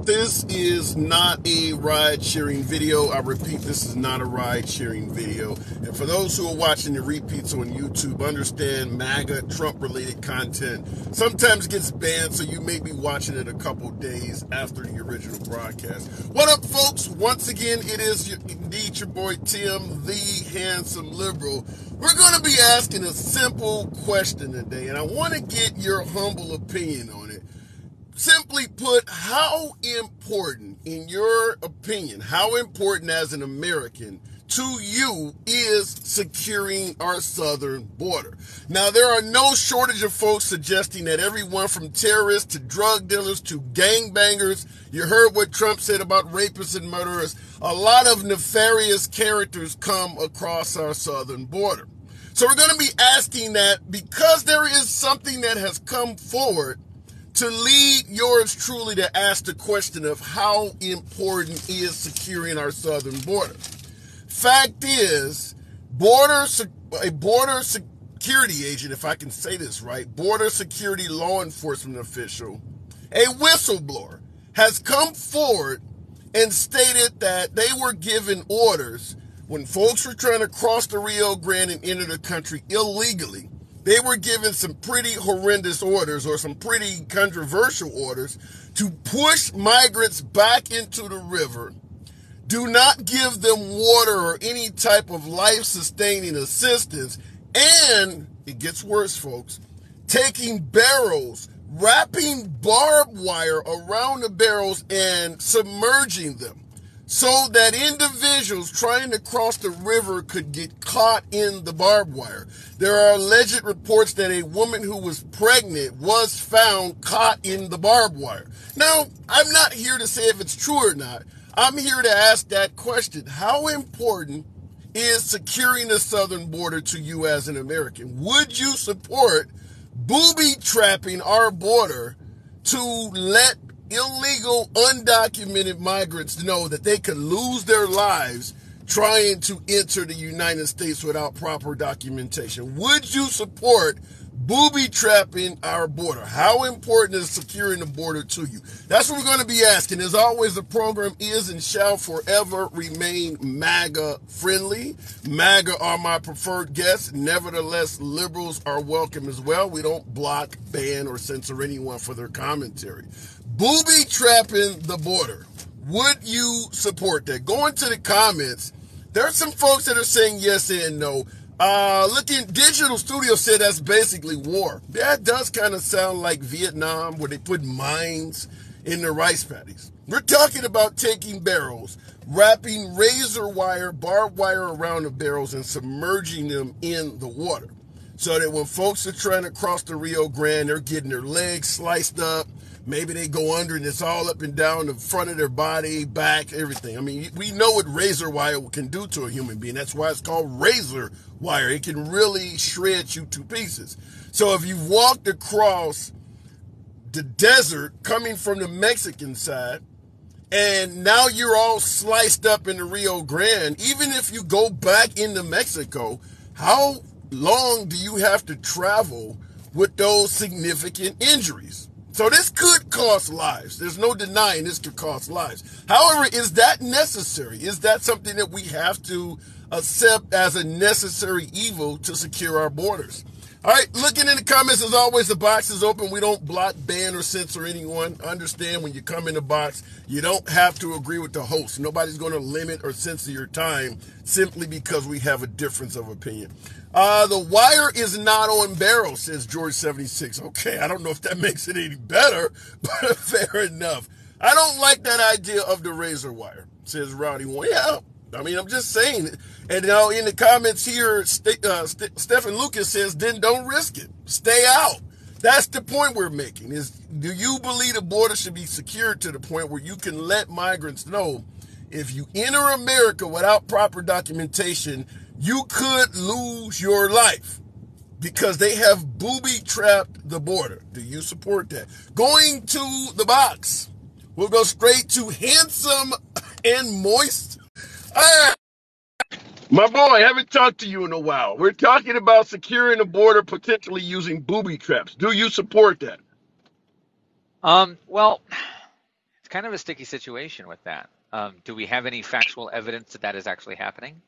This is not a ride-sharing video. I repeat, this is not a ride-sharing video. And for those who are watching the repeats on YouTube, understand MAGA, Trump-related content sometimes gets banned, so you may be watching it a couple days after the original broadcast. What up, folks? Once again, it is indeed your boy Tim, the handsome liberal. We're going to be asking a simple question today, and I want to get your humble opinion on it. Simply put, how important, in your opinion, how important as an American to you is securing our southern border? Now, there are no shortage of folks suggesting that everyone from terrorists to drug dealers to gangbangers, you heard what Trump said about rapists and murderers, a lot of nefarious characters come across our southern border. So we're going to be asking that because there is something that has come forward to lead yours truly to ask the question of how important is securing our southern border. Fact is, a border security agent, if I can say this right, border security law enforcement official, a whistleblower, has come forward and stated that they were given orders when folks were trying to cross the Rio Grande and enter the country illegally. They were given some pretty horrendous orders or some pretty controversial orders to push migrants back into the river, do not give them water or any type of life-sustaining assistance, and, it gets worse, folks, taking barrels, wrapping barbed wire around the barrels and submerging them, so that individuals trying to cross the river could get caught in the barbed wire. There are alleged reports that a woman who was pregnant was found caught in the barbed wire. Now, I'm not here to say if it's true or not. I'm here to ask that question. How important is securing the southern border to you as an American? Would you support booby-trapping our border to let illegal, undocumented migrants know that they could lose their lives trying to enter the United States without proper documentation? Would you support booby-trapping our border? How important is securing the border to you? That's what we're going to be asking. As always, the program is and shall forever remain MAGA friendly. MAGA are my preferred guests. Nevertheless, liberals are welcome as well. We don't block, ban, or censor anyone for their commentary. Booby-trapping the border. Would you support that? Go into the comments. There are some folks that are saying yes and no. Digital Studio said that's basically war. That does kind of sound like Vietnam, where they put mines in the rice paddies. We're talking about taking barrels, wrapping razor wire, barbed wire around the barrels and submerging them in the water, so that when folks are trying to cross the Rio Grande, they're getting their legs sliced up. Maybe they go under and it's all up and down the front of their body, back, everything. I mean, we know what razor wire can do to a human being. That's why it's called razor wire. It can really shred you to pieces. So if you've walked across the desert coming from the Mexican side, and now you're all sliced up in the Rio Grande, even if you go back into Mexico, how long do you have to travel with those significant injuries? So this could cost lives. There's no denying this could cost lives. However, is that necessary? Is that something that we have to accept as a necessary evil to secure our borders? All right, looking in the comments, as always, the box is open. We don't block, ban, or censor anyone. Understand when you come in the box, you don't have to agree with the host. Nobody's going to limit or censor your time simply because we have a difference of opinion. The wire is not on barrel, says George 76. Okay, I don't know if that makes it any better, but fair enough. I don't like that idea of the razor wire, says Rowdy One. Yeah, I mean, I'm just saying. And now in the comments here, Stephen Lucas says, then don't risk it. Stay out. That's the point we're making, is do you believe the border should be secured to the point where you can let migrants know if you enter America without proper documentation, you could lose your life because they have booby-trapped the border? Do you support that? Going to the box, we'll go straight to handsome and moist. My boy, haven't talked to you in a while. We're talking about securing the border, potentially using booby traps. Do you support that? Well, kind of a sticky situation with that. Do we have any factual evidence that that is actually happening?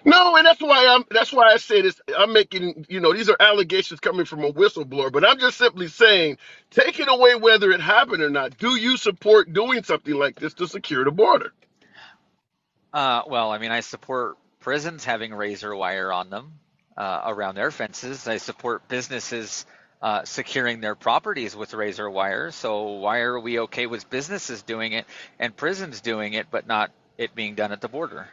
No, and that's why I say this. I'm making, these are allegations coming from a whistleblower, but I'm just simply saying, take it away whether it happened or not. Do you support doing something like this to secure the border? Well, I mean, I support prisons having razor wire on them around their fences. I support businesses securing their properties with razor wire. So why are we okay with businesses doing it and prisons doing it, but not it being done at the border?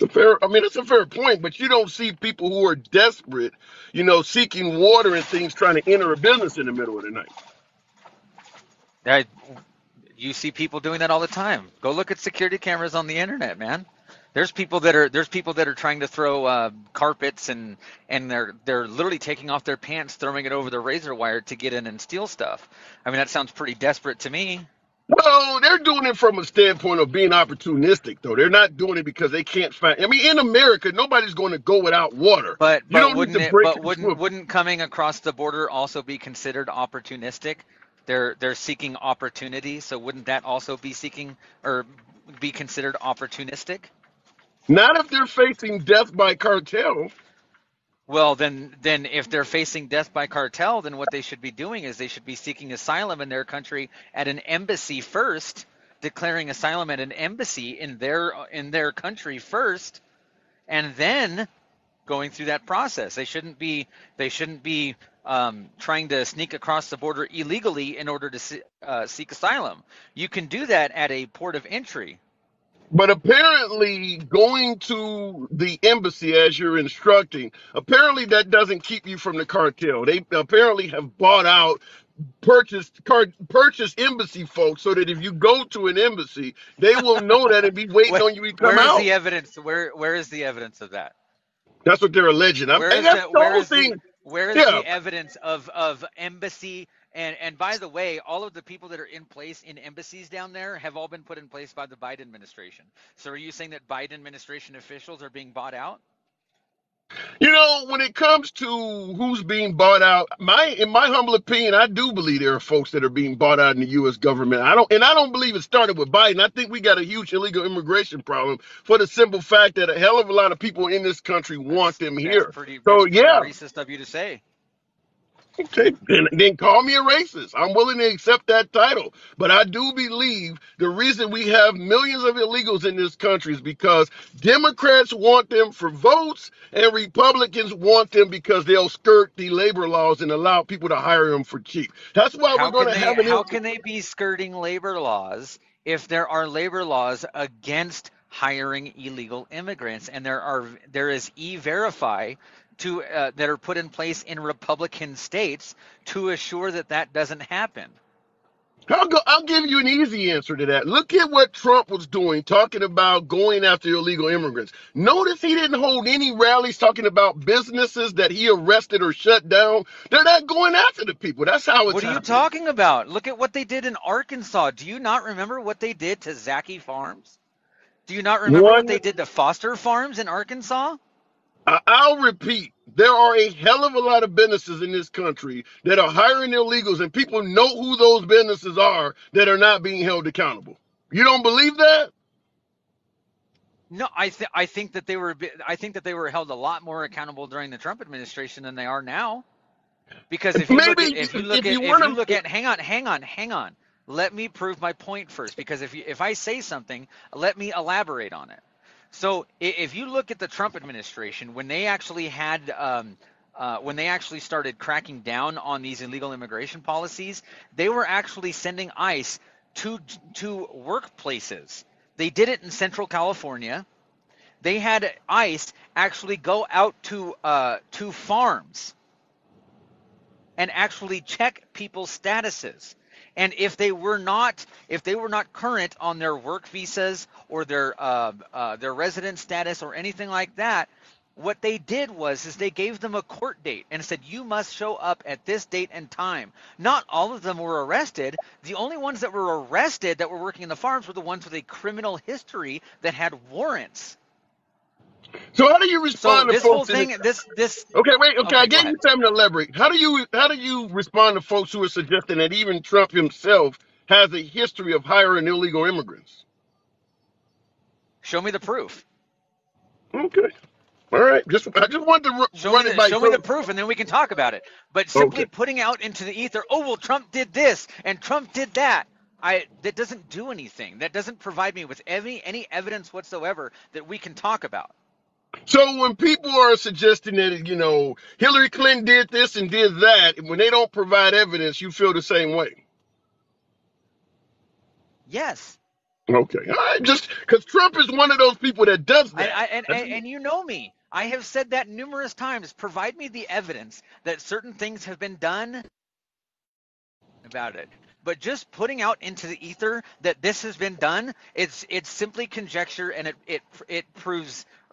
It's a fair point, but you don't see people who are desperate, seeking water and things trying to enter a business in the middle of the night. I, you see people doing that all the time. Go look at security cameras on the internet, man. There's people that are trying to throw carpets and they're literally taking off their pants, throwing it over the razor wire to get in and steal stuff. I mean, that sounds pretty desperate to me. Well, they're doing it from a standpoint of being opportunistic, though. They're not doing it because they can't find. I mean, in America, nobody's going to go without water. But You but don't need wouldn't to it? break But and wouldn't swim. wouldn't coming across the border also be considered opportunistic? They're seeking opportunity, so wouldn't that also be seeking or be considered opportunistic? Not if they're facing death by cartel. Well, then if they're facing death by cartel, then what they should be doing is they should be seeking asylum in their country at an embassy first, declaring asylum at an embassy in their country first, and then going through that process. They shouldn't be trying to sneak across the border illegally in order to seek asylum. You can do that at a port of entry. But apparently, going to the embassy as you're instructing, apparently that doesn't keep you from the cartel. They apparently have bought out, purchased embassy folks so that if you go to an embassy, they will know that and be waiting on you to come Where is out. the evidence? Where is the evidence of that? That's what they're alleging. Where And is the that's the where whole is thing. the where is Yeah. the evidence of embassy and by the way, all of the people that are in place in embassies down there have all been put in place by the Biden administration. So are you saying that Biden administration officials are being bought out? When it comes to who's being bought out, in my humble opinion, I do believe there are folks that are being bought out in the U.S. government. I don't believe it started with Biden. I think we got a huge illegal immigration problem for the simple fact that a hell of a lot of people in this country want That's them that's here. pretty So that's pretty yeah, racist of you to say. okay, then call me a racist. I'm willing to accept that title. But I do believe the reason we have millions of illegals in this country is because Democrats want them for votes and Republicans want them because they'll skirt the labor laws and allow people to hire them for cheap. That's why we're How going can to they have an. how can they be skirting labor laws if there are labor laws against hiring illegal immigrants and there is e-verify that are put in place in Republican states to assure that that doesn't happen. I'll give you an easy answer to that. Look at what Trump was doing, talking about going after illegal immigrants. Notice he didn't hold any rallies talking about businesses that he arrested or shut down. They're not going after the people. That's how it's What are you happening. talking about? Look at what they did in Arkansas. Do you not remember what they did to Zaki Farms? Do you not remember what One, they did to Foster Farms in Arkansas? I'll repeat, there are a hell of a lot of businesses in this country that are hiring illegals, and people know who those businesses are that are not being held accountable. You don't believe that? No, I think that they were held a lot more accountable during the Trump administration than they are now. Because if you look at Maybe if you want to. hang on. Let me prove my point first because if I say something, let me elaborate on it. So if you look at the Trump administration when they actually started cracking down on these illegal immigration policies, they were actually sending ICE to workplaces. They did it in Central California. They had ICE actually go out to farms and actually check people's statuses. And if they were not current on their work visas or their resident status or anything like that, what they did was they gave them a court date and said you must show up at this date and time. Not all of them were arrested. The only ones that were arrested that were working in the farms were the ones with a criminal history that had warrants. So how do you So respond to this whole folks in thing, this Okay, wait. Okay, I okay, go gave you ahead. time to elaborate. How do you respond to folks who are suggesting that even Trump himself has a history of hiring illegal immigrants? Show me the proof. Okay. All right. I just wanted to run it by. Show me the proof, and then we can talk about it. But simply Okay. putting out into the ether, oh well, Trump did this and Trump did that. That doesn't do anything. That doesn't provide me with any evidence whatsoever that we can talk about. So when people are suggesting that, Hillary Clinton did this and did that, when they don't provide evidence, you feel the same way. Yes. Okay. All right. Just because Trump is one of those people that does that. And you know me. I have said that numerous times. Provide me the evidence that certain things have been done about it. But just putting out into the ether that this has been done, it's simply conjecture, and it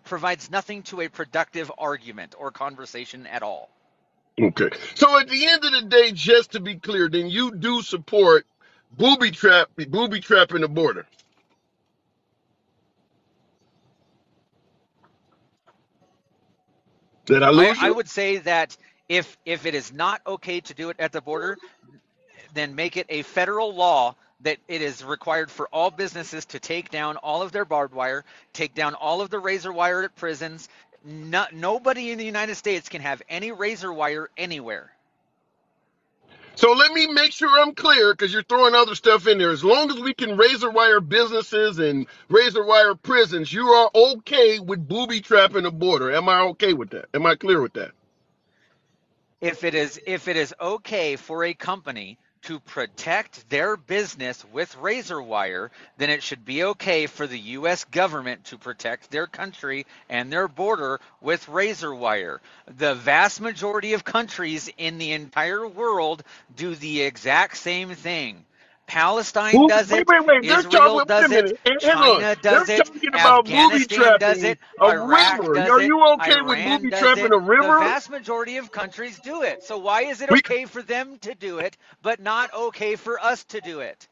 provides nothing to a productive argument or conversation at all. Okay. So at the end of the day, just to be clear, then you do support booby trapping the border. Did I lose you? I would say that if it is not okay to do it at the border, then make it a federal law that it is required for all businesses to take down all of their barbed wire, take down all of the razor wire at prisons. Nobody in the United States can have any razor wire anywhere. So let me make sure I'm clear, because you're throwing other stuff in there. As long as we can razor wire businesses and razor wire prisons, you are okay with booby trapping the border. Am I okay with that? Am I clear with that? If it is okay for a company to protect their business with razor wire, then it should be okay for the U.S. government to protect their country and their border with razor wire. The vast majority of countries in the entire world do the exact same thing. Palestine does it, Wait. Israel does it, China does it, Afghanistan does it, Iraq does it, Are you okay with Iran booby does trapping it. a river? The vast majority of countries do it. So why is it okay for them to do it, but not okay for us to do it?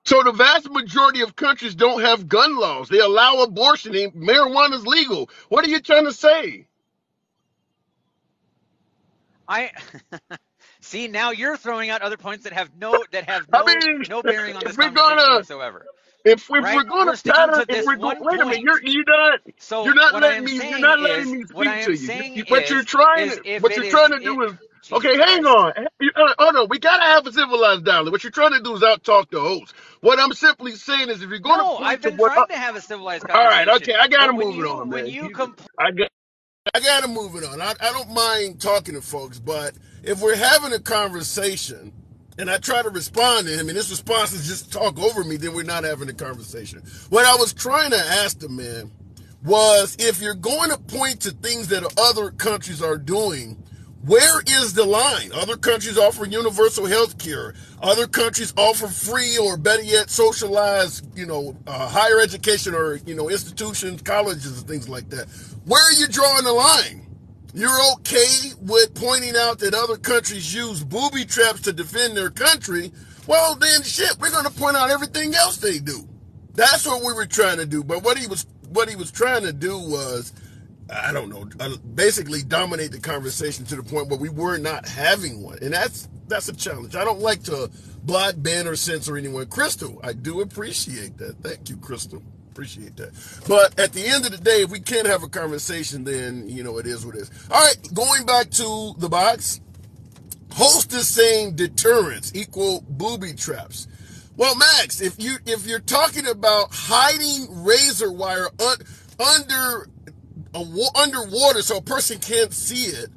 So the vast majority of countries don't have gun laws. They allow abortion. Marijuana is legal. What are you trying to say? See, now you're throwing out other points that have no bearing on this conversation whatsoever. If we're going to pattern, wait a minute, you're not letting me speak to you. What you're trying to do is okay. Hang on. Oh no, we gotta have a civilized dialogue. What you're trying to do is out talk the host. What I'm simply saying is, if you're going to, I've been trying to have a civilized conversation. All right, okay, I gotta move it on, man. I gotta move it on. I don't mind talking to folks, but if we're having a conversation and I try to respond to him and his response is just talk over me, then we're not having a conversation. What I was trying to ask the man was, if you're going to point to things that other countries are doing, where is the line? Other countries offer universal health care. Other countries offer free, or better yet, socialized, higher education, or, institutions, colleges, and things like that. Where are you drawing the line? You're okay with pointing out that other countries use booby traps to defend their country. Well, then shit, we're going to point out everything else they do. That's what we were trying to do. But what he was trying to do was, I don't know, basically dominate the conversation to the point where we were not having one. And that's a challenge. I don't like to block, ban, or censor anyone. Crystal, I do appreciate that. Thank you, Crystal. Appreciate that. But at the end of the day, if we can't have a conversation, then, it is what it is. All right, going back to the box. Host is saying deterrence equal booby traps. Well, Max, if you're talking about hiding razor wire underwater so a person can't see it,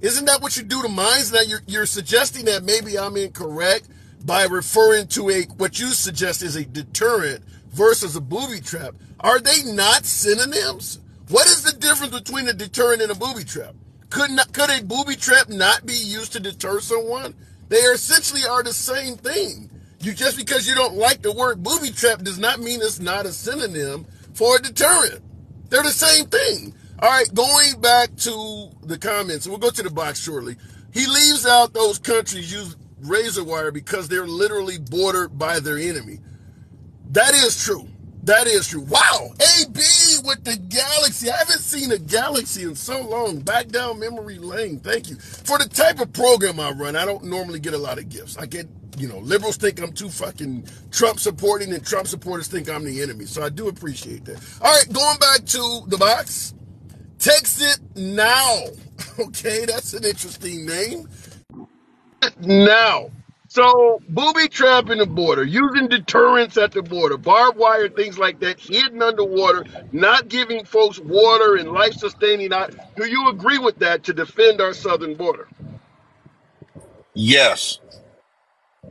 isn't that what you do to mines? Now you're suggesting that maybe I'm incorrect by referring to what you suggest is a deterrent versus a booby trap. Are they not synonyms? What is the difference between a deterrent and a booby trap? Could a booby trap not be used to deter someone? They essentially are the same thing. Just because you don't like the word booby trap does not mean it's not a synonym for a deterrent. They're the same thing. All right, going back to the comments, and we'll go to the box shortly. He leaves out those countries use razor wire because they're literally bordered by their enemy. That is true. That is true. Wow. AB with the galaxy. I haven't seen a galaxy in so long. Back down memory lane. Thank you. For the type of program I run, I don't normally get a lot of gifts. I get liberals think I'm too fucking Trump supporting, and Trump supporters think I'm the enemy. So I do appreciate that. All right, going back to the box. Text it now. Okay, that's an interesting name. Now. So, booby trapping the border, using deterrence at the border, barbed wire, things like that, hidden underwater, not giving folks water and life sustaining. Do you agree with that to defend our southern border? Yes.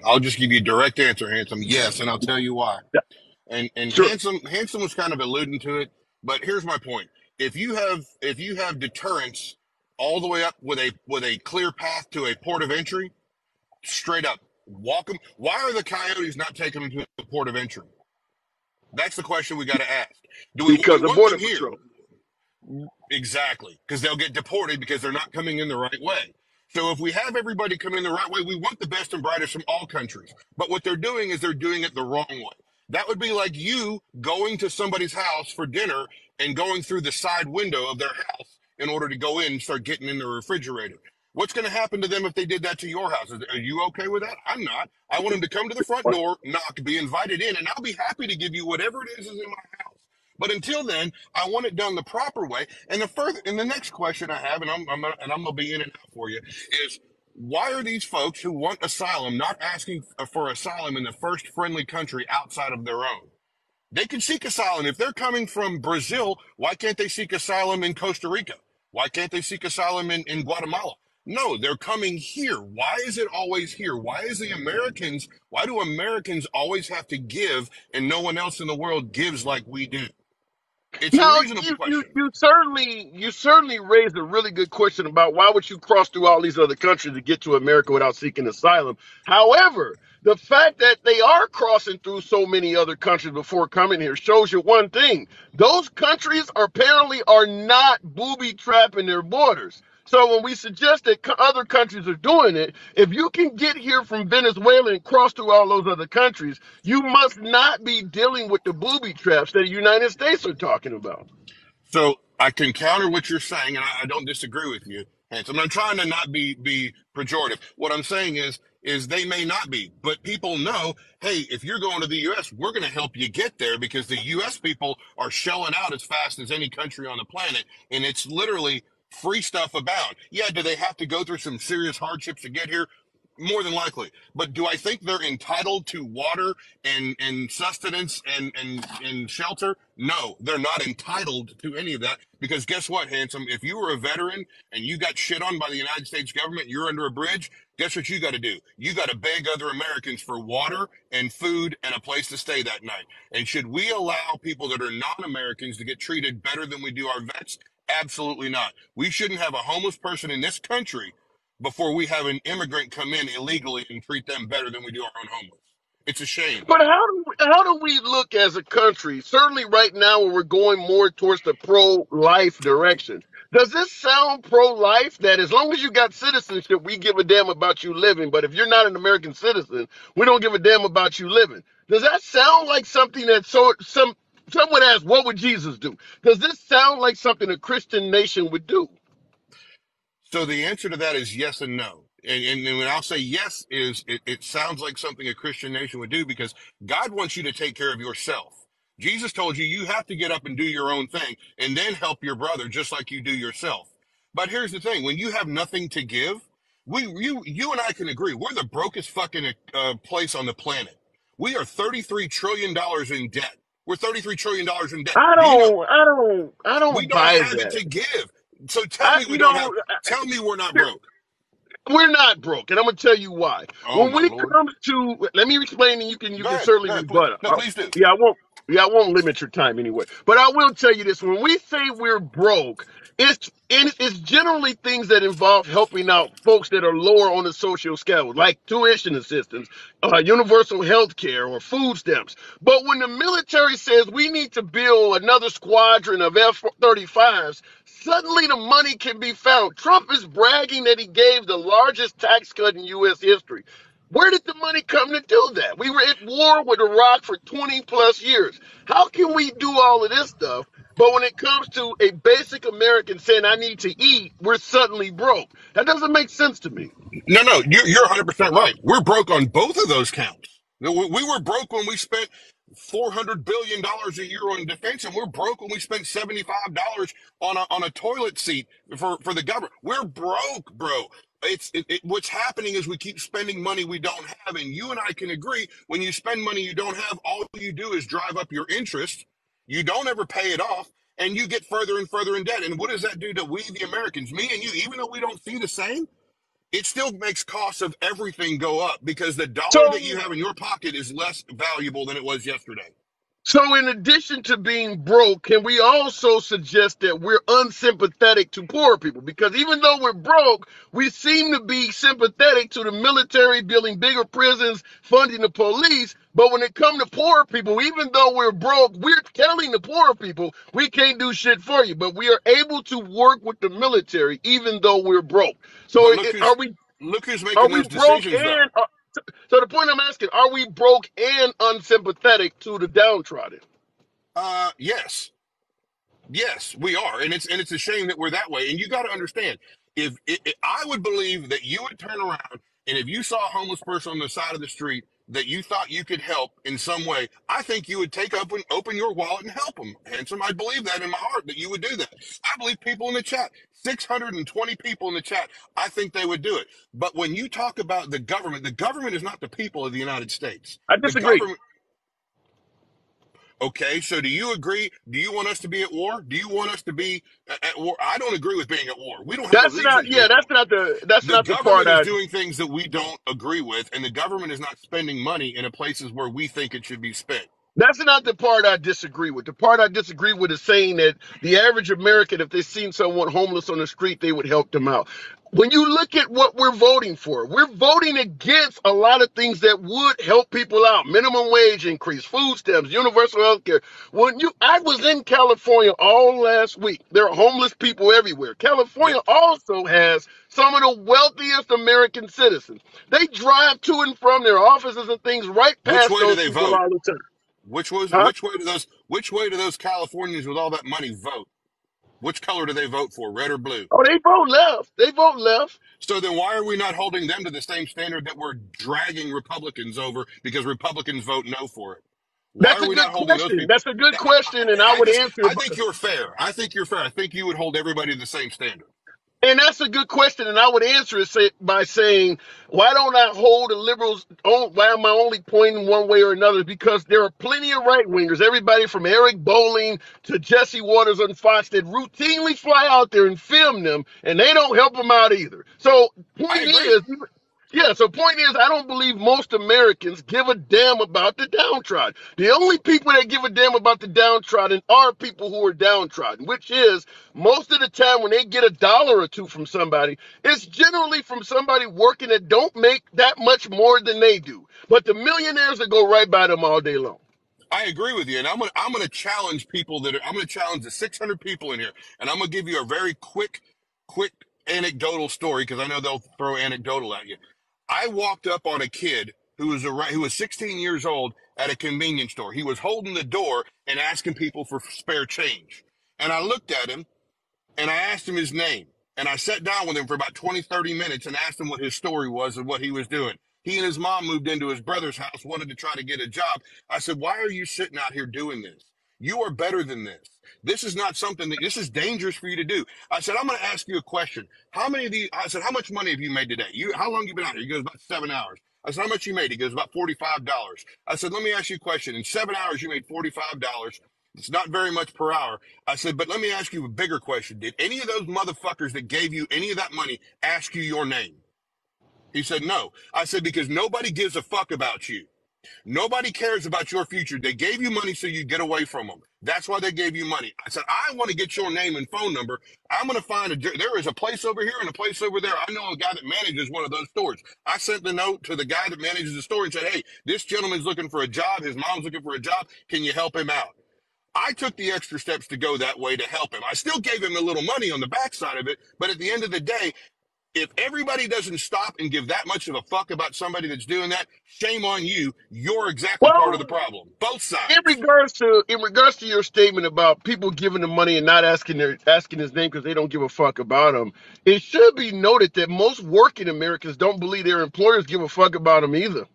I'll just give you a direct answer, Handsome. Yes, and I'll tell you why. Yeah, And sure. Handsome was kind of alluding to it, but here's my point. If you have deterrence all the way up with a clear path to a port of entry, straight up walk them. Why are the coyotes not taking them to the port of entry? That's the question we got to ask. We Because of want Border them here? Patrol. Exactly, because they'll get deported because they're not coming in the right way. So if we have everybody come in the right way, we want the best and brightest from all countries. But what they're doing is they're doing it the wrong way. That would be like you going to somebody's house for dinner and going through the side window of their house in order to go in and start getting in the refrigerator. What's going to happen to them if they did that to your house? Are you okay with that? I'm not. I want them to come to the front door, knock, be invited in, and I'll be happy to give you whatever it is in my house. But until then, I want it done the proper way. And the next question I have, and I'm gonna be in and out for you, is why are these folks who want asylum not asking for asylum in the first friendly country outside of their own? They can seek asylum. If they're coming from Brazil, why can't they seek asylum in Costa Rica? Why can't they seek asylum in Guatemala? No, they're coming here. Why is it always here? Why do Americans always have to give and no one else in the world gives like we do? It's a Now, reasonable question. you certainly raised a really good question about why would you cross through all these other countries to get to America without seeking asylum. However, the fact that they are crossing through so many other countries before coming here shows you one thing. Those countries apparently are not booby trapping their borders. So when we suggest that other countries are doing it, if you can get here from Venezuela and cross through all those other countries, you must not be dealing with the booby traps that the United States are talking about. So I can counter what you're saying, and I don't disagree with you. And so I'm trying to not be pejorative. What I'm saying is they may not be, but people know, hey, if you're going to the U.S., we're going to help you get there because the U.S. people are shelling out as fast as any country on the planet, and it's literally free stuff abound. Yeah, do they have to go through some serious hardships to get here? More than likely. But do I think they're entitled to water and sustenance and shelter? No, they're not entitled to any of that because guess what, Handsome? If you were a veteran and you got shit on by the United States government, you're under a bridge, guess what you got to do? You got to beg other Americans for water and food and a place to stay that night. And should we allow people that are non-Americans to get treated better than we do our vets? Absolutely not. We shouldn't have a homeless person in this country before we have an immigrant come in illegally and treat them better than we do our own homeless. It's a shame. But how do we look as a country? Certainly, right now, when we're going more towards the pro-life direction, does this sound pro-life? That as long as you got citizenship, we give a damn about you living. But if you're not an American citizen, we don't give a damn about you living. Does that sound like something that someone asked, what would Jesus do? Does this sound like something a Christian nation would do? So the answer to that is yes and no. And when I'll say yes is it sounds like something a Christian nation would do because God wants you to take care of yourself. Jesus told you you have to get up and do your own thing and then help your brother just like you do yourself. But here's the thing. When you have nothing to give, you and I can agree. We're the brokest fucking place on the planet. We are $33 trillion in debt. We're $33 trillion in debt. I Do you know don't, I don't, I we don't don't buy have it that. to give? So tell me we don't have. Tell me we're not broke. We're not broke, and I'm gonna tell you why. Oh When my it lord. comes to, let me explain, and you Go can ahead. certainly Go ahead. Please. rebut it. No, please do. Yeah, I won't limit your time anyway. But I will tell you this: when we say we're broke, it's generally things that involve helping out folks that are lower on the social scale, like tuition assistance, universal health care, or food stamps. But when the military says we need to build another squadron of F-35s, suddenly the money can be found. Trump is bragging that he gave the largest tax cut in U.S. history. Where did the money come to do that? We were at war with Iraq for 20 plus years. How can we do all of this stuff, But when it comes to a basic American saying, I need to eat, we're suddenly broke. That doesn't make sense to me. No, you're 100% right. We're broke on both of those counts. We were broke when we spent $400 billion a year on defense, and we're broke when we spent $75 on a toilet seat for the government. We're broke, bro. What's happening is we keep spending money we don't have, and you and I can agree, when you spend money you don't have, all you do is drive up your interest. You don't ever pay it off, and you get further and further in debt. And what does that do to we, the Americans, me and you, even though we don't see the same? It still makes costs of everything go up because the dollar that So you have in your pocket is less valuable than it was yesterday. So, in addition to being broke, can we also suggest that we're unsympathetic to poor people? Because even though we're broke, we seem to be sympathetic to the military building bigger prisons, funding the police. But when it comes to poor people, even though we're broke, we're telling the poor people we can't do shit for you. But we are able to work with the military even though we're broke. So, But look who's are making we those broke decisions though. and so the point I'm asking, are we broke and unsympathetic to the downtrodden? Yes. Yes, we are, and it's a shame that we're that way. And you got to understand, if I would believe that you would turn around, and if you saw a homeless person on the side of the street that you thought you could help in some way, I think you would take up and open your wallet and help them. Handsome, I believe that in my heart that you would do that. I believe people in the chat, 620 people in the chat, I think they would do it. But when you talk about the government is not the people of the United States. I The disagree. government. Okay, so do you agree? Do you want us to be at war? Do you want us to be at war? I don't agree with being at war. We don't have a That's reason not, to be yeah, at war. that's The not the part government is I, doing things that we don't agree with, and the government is not spending money in the places where we think it should be spent. that's not the part I disagree with. The part I disagree with is saying that the average American, if they seen someone homeless on the street, they would help them out. When you look at what we're voting for, we're voting against a lot of things that would help people out. Minimum wage increase, food stamps, universal health care. I was in California all last week. There are homeless people everywhere. Yep. California also has some of the wealthiest American citizens. They drive to and from their offices and things right Which past way do those they people vote? all the time. Which was Huh? which way do those Californians with all that money vote? Which color do they vote for, red or blue? Oh, they vote left. They vote left. So then why are we not holding them to the same standard that we're dragging Republicans over because Republicans vote no for it? Why That's are a we good not holding those question. people? That's a good question, and I would answer I it. think you're fair. I think you're fair. I think you would hold everybody to the same standard. And that's a good question, and I would answer it by saying, why don't I hold the liberals on? Why am I only pointing one way or another? Because there are plenty of right wingers, everybody from Eric Bolling to Jesse Waters on Fox, that routinely fly out there and film them, and they don't help them out either. So, I point agree. is, yeah, so point is, I don't believe most Americans give a damn about the downtrodden. The only people that give a damn about the downtrodden are people who are downtrodden, which is most of the time when they get a dollar or two from somebody, it's generally from somebody working that don't make that much more than they do. But the millionaires that go right by them all day long. I agree with you, and I'm gonna challenge people I'm gonna challenge the 600 people in here, and I'm gonna give you a very quick anecdotal story because I know they'll throw anecdotal at you. I walked up on a kid who was 16 years old at a convenience store. He was holding the door and asking people for spare change, and I looked at him and I asked him his name. And I sat down with him for about 20, 30 minutes and asked him what his story was and what he was doing. He and his mom moved into his brother's house, wanted to try to get a job. I said, why are you sitting out here doing this? You are better than this. This is not something this is dangerous for you to do. I said, I'm going to ask you a question. I said, how much money have you made today? How long have you been out here? He goes, about 7 hours. I said, how much you made? He goes, about $45. I said, let me ask you a question. In 7 hours, you made $45. It's not very much per hour. I said, but let me ask you a bigger question. Did any of those motherfuckers that gave you any of that money ask you your name? He said, no. I said, because nobody gives a fuck about you. Nobody cares about your future. They gave you money so you get away from them. That's why they gave you money. I said, I want to get your name and phone number. I'm going to there is a place over here and a place over there. I know a guy that manages one of those stores. I sent the note to the guy that manages the store and said, hey, this gentleman's looking for a job. His mom's looking for a job. Can you help him out? I took the extra steps to go that way to help him. I still gave him a little money on the backside of it, but at the end of the day, If everybody doesn't stop and give that much of a fuck about somebody that's doing that, shame on you. You're exactly part of the Well, problem. Both in sides. regards to your statement about people giving the money and not asking his name because they don't give a fuck about him, it should be noted that most working Americans don't believe their employers give a fuck about them either.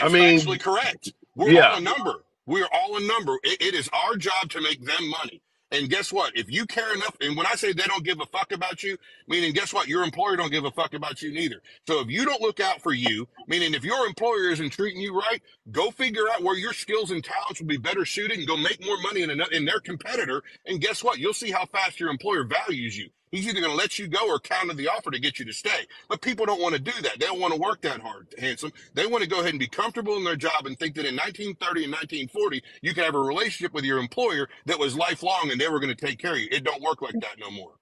I That's factually mean, correct. We're all yeah. a number. We're all a number. It is our job to make them money. And guess what? If you care enough, and when I say they don't give a fuck about you, meaning guess what? Your employer don't give a fuck about you neither. So if you don't look out for you, meaning if your employer isn't treating you right, go figure out where your skills and talents will be better suited and go make more money in their competitor. And guess what? You'll see how fast your employer values you. He's either going to let you go or counter the offer to get you to stay. But people don't want to do that. They don't want to work that hard, handsome. They want to go ahead and be comfortable in their job and think that in 1930 and 1940, you can have a relationship with your employer that was lifelong and they were going to take care of you. It don't work like that no more.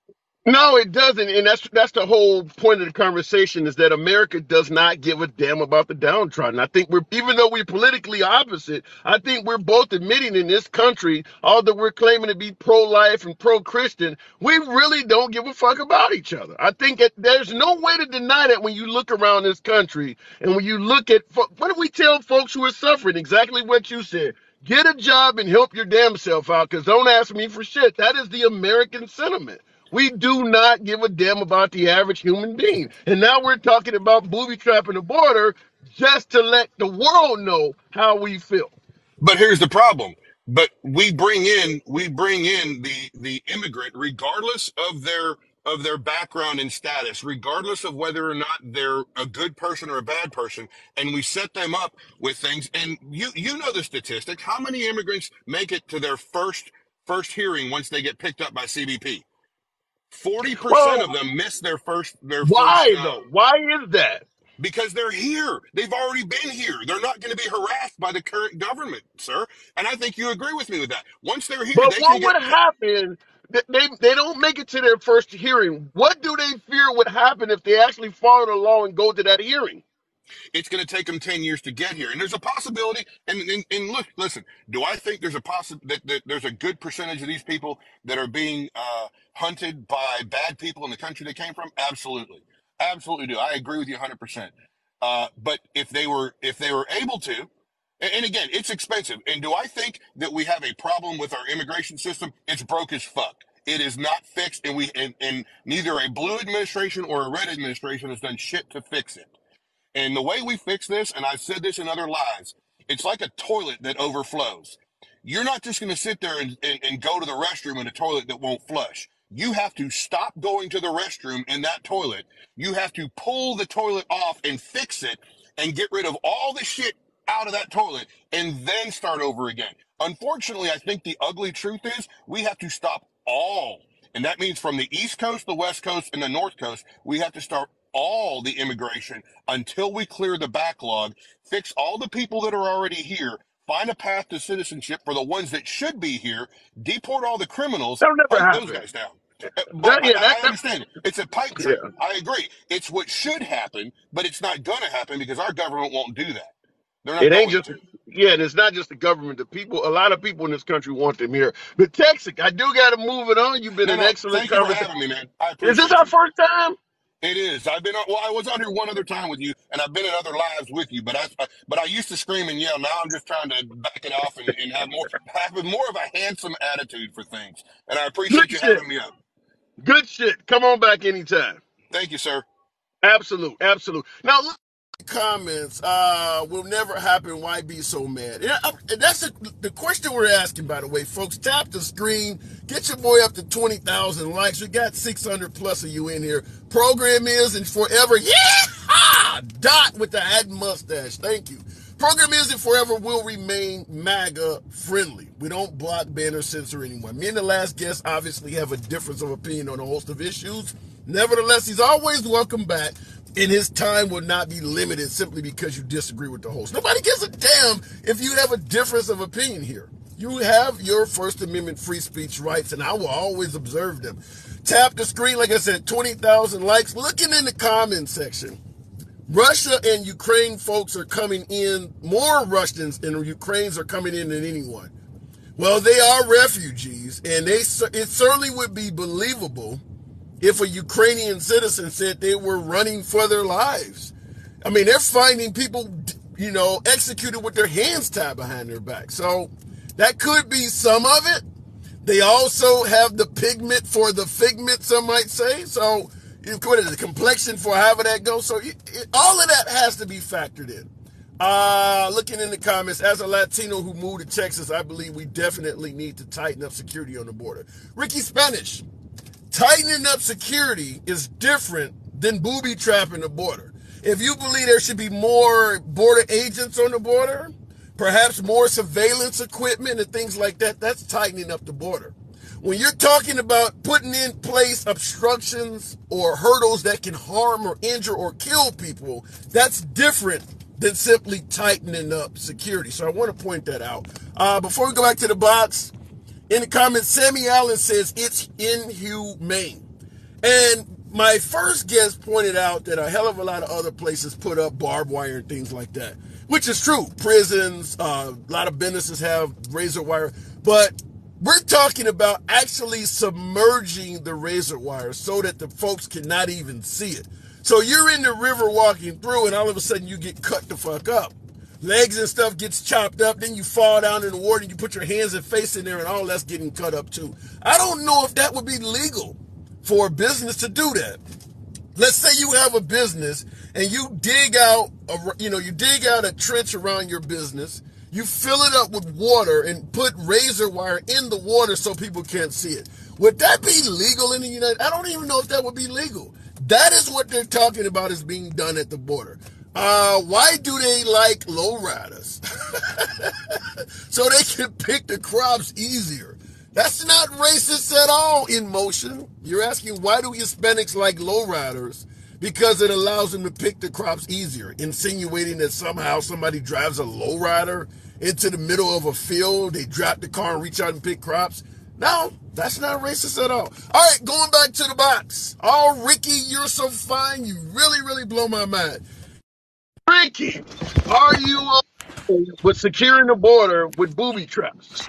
No, it doesn't, and that's the whole point of the conversation is that America does not give a damn about the downtrodden. I think even though we're politically opposite, I think we're both admitting in this country, although we're claiming to be pro-life and pro-Christian, we really don't give a fuck about each other. I think there's no way to deny that when you look around this country and when you look at what do we tell folks who are suffering? Exactly what you said. Get a job and help your damn self out, because don't ask me for shit. That is the American sentiment. We do not give a damn about the average human being. And now we're talking about booby trapping the border just to let the world know how we feel. But here's the problem. But we bring in the immigrant, regardless of their background and status, regardless of whether or not they're a good person or a bad person, and we set them up with things. And you know the statistic. How many immigrants make it to their first hearing once they get picked up by CBP? 40% Well, of them miss their first why though? Why is that? because they're here. They've already been here. They're not going to be harassed by the current government, sir. And I think you agree with me with that. Once they're here, But they can what get. would happen? They don't make it to their first hearing. What do they fear would happen if they actually follow the law and go to that hearing? It's going to take them 10 years to get here. And there's a possibility. And look, listen, do I think there's that there's a good percentage of these people that are being hunted by bad people in the country they came from? Absolutely. Absolutely do. I agree with you 100%. But if they were able to, and again, it's expensive. And do I think that we have a problem with our immigration system? It's broke as fuck. It is not fixed, and neither a blue administration or a red administration has done shit to fix it. And the way we fix this, and I've said this in other lives, it's like a toilet that overflows. You're not just going to sit there and go to the restroom in a toilet that won't flush. You have to stop going to the restroom in that toilet. You have to pull the toilet off and fix it and get rid of all the shit out of that toilet and then start over again. Unfortunately, I think the ugly truth is we have to stop all. And that means from the East Coast, the West Coast, and the North Coast, we have to start all the immigration until we clear the backlog, fix all the people that are already here, find a path to citizenship for the ones that should be here, deport all the criminals, That'll never hunt those happen. guys down. That, yeah, I understand it. It's a pipe dream. yeah. I agree. It's what should happen, but it's not going to happen because our government won't do that. They're not It ain't going just, to. yeah, and it's not just the government. The people, a lot of people in this country want them here. But Texas, I do got to move it on. You've been No, an no. excellent Thank you for conversation. having me, man. I Is this appreciate our you. first time? It is. I've been on, well, I was on here one other time with you, and I've been in other lives with you. But I used to scream and yell. Now I'm just trying to back it off and have more of a handsome attitude for things. And I Good appreciate you shit. having me up. Good shit. Come on back anytime. Thank you, sir. Absolute. Absolute. Now, look, comments will never happen. Why be so mad? Yeah, that's the question we're asking, by the way, folks. Tap the screen, get your boy up to 20,000 likes. We got 600 plus of you in here. Program is and forever. Yeah, Dot with the hat and mustache. Thank you. Program is and forever will remain MAGA friendly. We don't block, ban, or censor anyone. Me and the last guest obviously have a difference of opinion on a host of issues. Nevertheless, he's always welcome back. And his time will not be limited simply because you disagree with the host. Nobody gives a damn if you have a difference of opinion here. You have your First Amendment free speech rights, and I will always observe them. Tap the screen, like I said, 20,000 likes. Looking in the comment section, Russia and Ukraine folks are coming in. More Russians and Ukrainians are coming in than anyone. Well, they are refugees, and it certainly would be believable if a Ukrainian citizen said they were running for their lives. I mean, they're finding people, executed with their hands tied behind their back. So that could be some of it. They also have the pigment for the figment, some might say. So, what is the complexion for however that goes? So, all of that has to be factored in. Looking in the comments, as a Latino who moved to Texas, I believe we definitely need to tighten up security on the border. Ricky Spanish, tightening up security is different than booby trapping the border. If you believe there should be more border agents on the border, perhaps more surveillance equipment and things like that, that's tightening up the border. When you're talking about putting in place obstructions or hurdles that can harm or injure or kill people, that's different than simply tightening up security. So I want to point that out. Before we go back to the box, in the comments, Sammy Allen says it's inhumane. And my first guest pointed out that a hell of a lot of other places put up barbed wire and things like that, which is true. Prisons, a lot of businesses have razor wire, but we're talking about actually submerging the razor wire so that the folks cannot even see it. So you're in the river walking through and all of a sudden you get cut the fuck up. Legs and stuff gets chopped up, then you fall down in the water and you put your hands and face in there and all that's getting cut up too. I don't know if that would be legal for a business to do that. Let's say you have a business and you dig out a trench around your business, you fill it up with water and put razor wire in the water so people can't see it. Would that be legal in the United States? I don't even know if that would be legal. That is what they're talking about is being done at the border. Why do they like lowriders? So they can pick the crops easier. That's not racist at all in motion. You're asking why do Hispanics like lowriders? Because it allows them to pick the crops easier, insinuating that somehow somebody drives a lowrider into the middle of a field, they drop the car and reach out and pick crops. No, that's not racist at all. All right, going back to the box. Oh, Ricky, you're so fine. You really, really blow my mind. Ricky, are you with securing the border with booby traps?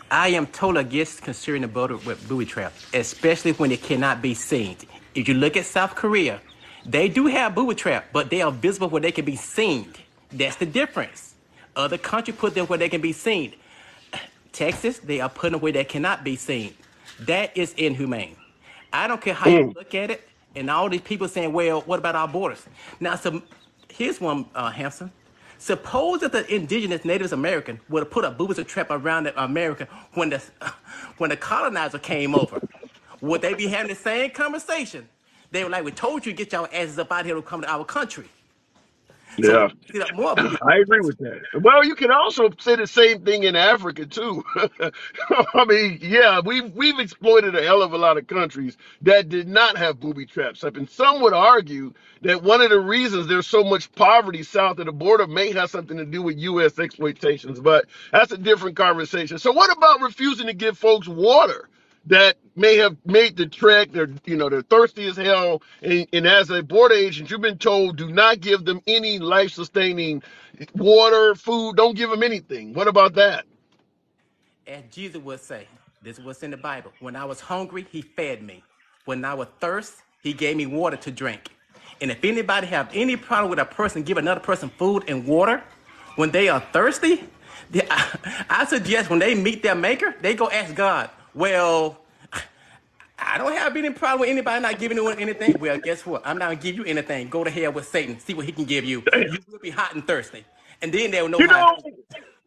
I am totally against securing the border with booby traps, especially when it cannot be seen. If you look at South Korea, they do have booby traps, but they are visible where they can be seen. That's the difference. Other countries put them where they can be seen. Texas, they are putting them where they cannot be seen. That is inhumane. I don't care how you look at it, and all these people saying, well, what about our borders? Now, so here's one, Hampson. Suppose that the indigenous Native American would have put a booby trap around America when the colonizer came over. Would they be having the same conversation? They were like, we told you to get your asses up out here to come to our country. Yeah, so, more I agree with that. Well, you can also say the same thing in Africa too. I mean, yeah, we've exploited a hell of a lot of countries that did not have booby traps up, and some would argue that one of the reasons there's so much poverty south of the border may have something to do with U.S. exploitations, but that's a different conversation. So, what about refusing to give folks water that may have made the trek? They're thirsty as hell, and as a border agent, you've been told do not give them any life-sustaining water, food. Don't give them anything. What about that? As Jesus would say, this is what's in the Bible. When I was hungry, he fed me. When I was thirsty, he gave me water to drink. And if anybody have any problem with a person giving another person food and water when they are thirsty, I suggest when they meet their maker, they go ask God, well, I don't have any problem with anybody not giving you anything. Well, guess what? I'm not going to give you anything. Go to hell with Satan. See what he can give you. You will be hot and thirsty. And then they'll know how.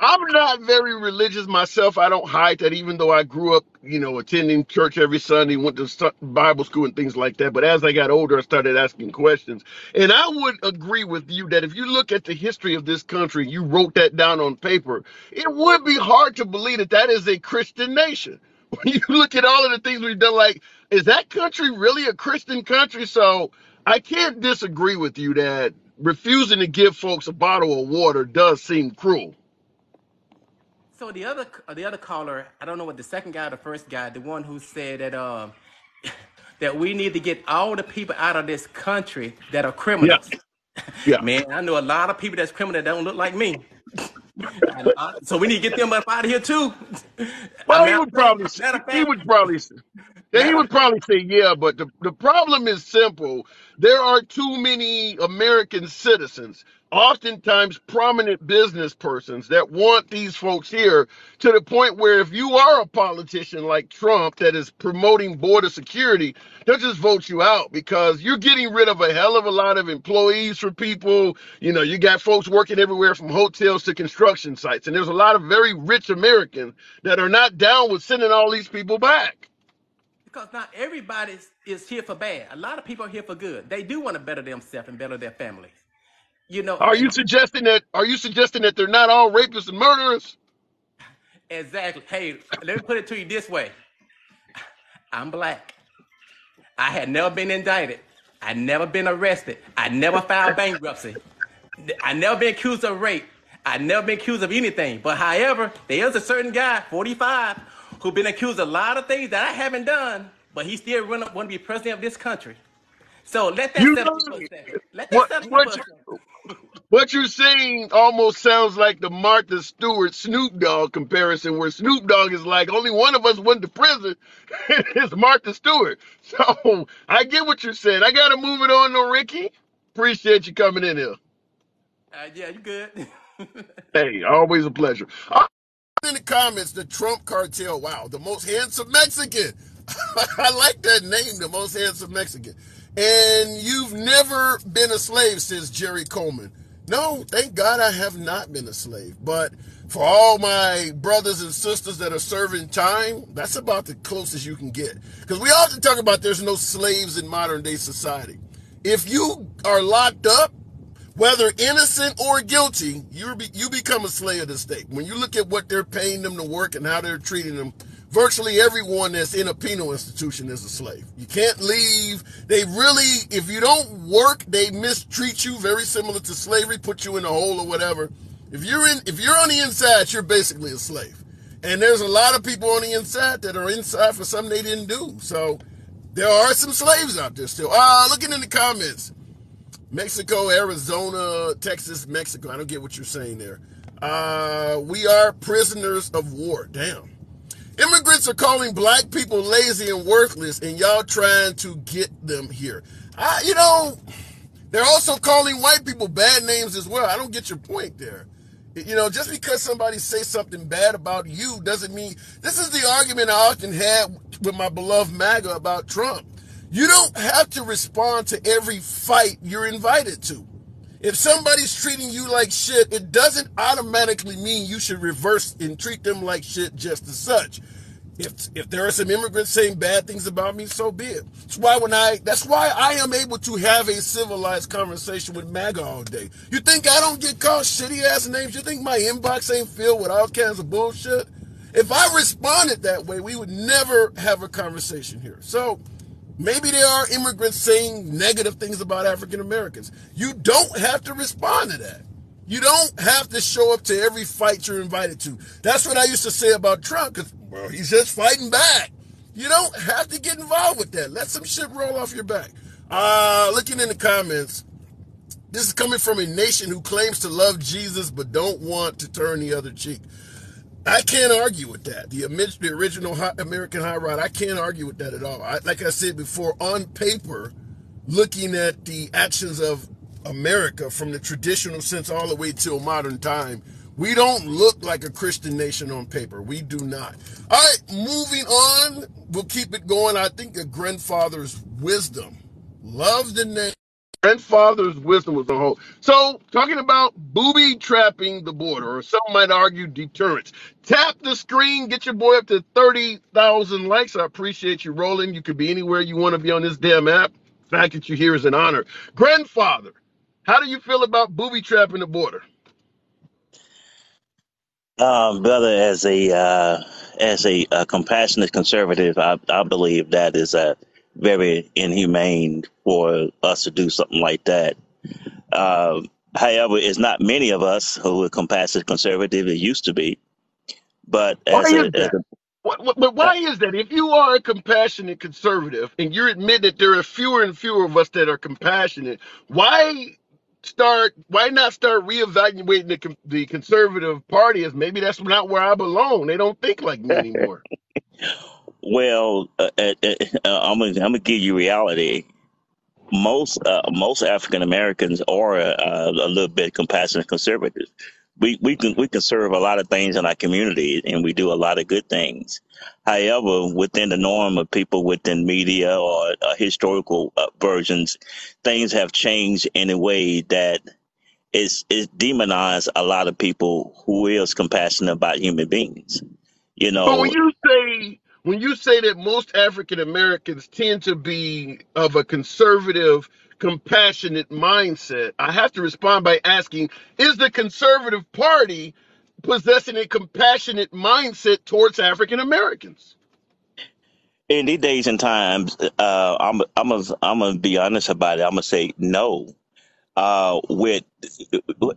I'm not very religious myself. I don't hide that, even though I grew up, attending church every Sunday, went to Bible school and things like that. But as I got older, I started asking questions. And I would agree with you that if you look at the history of this country, you wrote that down on paper, it would be hard to believe that that is a Christian nation. When you look at all of the things we've done, like, is that country really a Christian country? So I can't disagree with you that refusing to give folks a bottle of water does seem cruel. So the other caller, I don't know what the second guy or the first guy, the one who said that that we need to get all the people out of this country that are criminals. Yeah. Man, I know a lot of people that's criminal that don't look like me. So we need to get them up out of here too. Well, he would probably say. Yeah, he Never. would probably say yeah, but the problem is simple. There are too many American citizens, oftentimes prominent business persons, that want these folks here to the point where if you are a politician like Trump that is promoting border security, they'll just vote you out because you're getting rid of a hell of a lot of employees for people. You know, you got folks working everywhere from hotels to construction sites, and there's a lot of very rich Americans that are not down with sending all these people back. Because not everybody is here for bad. A lot of people are here for good. They do want to better themselves and better their families. You know, Are you and suggesting that? Are you suggesting that they're not all rapists and murderers? exactly. Hey, let me put it to you this way. I'm black. I had never been indicted. I never been arrested. I never filed bankruptcy. I never been accused of rape. I never been accused of anything. But however, there is a certain guy, 45, who been accused of a lot of things that I haven't done, but he still want to be president of this country. So let that You settle know for a second. Let that what? settle What for a you second. what you're saying almost sounds like the Martha Stewart Snoop Dogg comparison, where Snoop Dogg is like only one of us went to prison. It's Martha Stewart. So I get what you're saying. I got to move it on, though, Ricky. Appreciate you coming in here. Yeah, you good. Hey, always a pleasure. In the comments, the Trump cartel. Wow, the most handsome Mexican. I like that name, the most handsome Mexican. And you've never been a slave, says Jerry Coleman. No, thank God I have not been a slave. But for all my brothers and sisters that are serving time, that's about the closest you can get. Because we often talk about there's no slaves in modern day society. If you are locked up, whether innocent or guilty, you become a slave of the state. When you look at what they're paying them to work and how they're treating them, virtually everyone that's in a penal institution is a slave. You can't leave. They really, if you don't work, they mistreat you, very similar to slavery, put you in a hole or whatever. If you're on the inside, you're basically a slave. And there's a lot of people on the inside that are inside for something they didn't do. So there are some slaves out there still. Looking in the comments. Mexico, Arizona, Texas, Mexico. I don't get what you're saying there. We are prisoners of war. Damn. Immigrants are calling black people lazy and worthless, and y'all trying to get them here. They're also calling white people bad names as well. I don't get your point there. Just because somebody says something bad about you doesn't mean... This is the argument I often had with my beloved MAGA about Trump. You don't have to respond to every fight you're invited to. If somebody's treating you like shit, it doesn't automatically mean you should reverse and treat them like shit just as such. If there are some immigrants saying bad things about me, so be it. That's why I am able to have a civilized conversation with MAGA all day. You think I don't get called shitty ass names? You think my inbox ain't filled with all kinds of bullshit? If I responded that way, we would never have a conversation here. So maybe there are immigrants saying negative things about African Americans. You don't have to respond to that. You don't have to show up to every fight you're invited to. That's what I used to say about Trump, because, well, he's just fighting back. You don't have to get involved with that. Let some shit roll off your back. Looking in the comments, this is coming from a nation who claims to love Jesus but don't want to turn the other cheek. I can't argue with that. The original American high ride, I can't argue with that at all. Like I said before, on paper, looking at the actions of America from the traditional sense all the way till modern time, we don't look like a Christian nation on paper. We do not. All right, moving on. We'll keep it going. I think a grandfather's wisdom. Love the name. Grandfather's wisdom was on hold. So, talking about booby trapping the border, or some might argue deterrence. Tap the screen, get your boy up to 30,000 likes. I appreciate you rolling. You could be anywhere you want to be on this damn app. The fact that you're here is an honor. Grandfather, how do you feel about booby trapping the border? Brother, as a compassionate conservative, I believe that is very inhumane for us to do something like that. However, it's not many of us who are compassionate conservative. It used to be, but Why is that? Why is that? If you are a compassionate conservative and you admit that there are fewer and fewer of us that are compassionate, why not start reevaluating the conservative party as maybe that's not where I belong? They don't think like me anymore. Well, I'm gonna give you reality. Most African Americans are a little bit compassionate conservative. We can serve a lot of things in our community, and we do a lot of good things. However, within the norm of people within media or historical versions, things have changed in a way that is demonized a lot of people who is compassionate about human beings. You But know, when you say that most African Americans tend to be of a conservative, compassionate mindset, I have to respond by asking, is the conservative party possessing a compassionate mindset towards African Americans? in these days and times, I'm gonna be honest about it. I'm gonna say no. With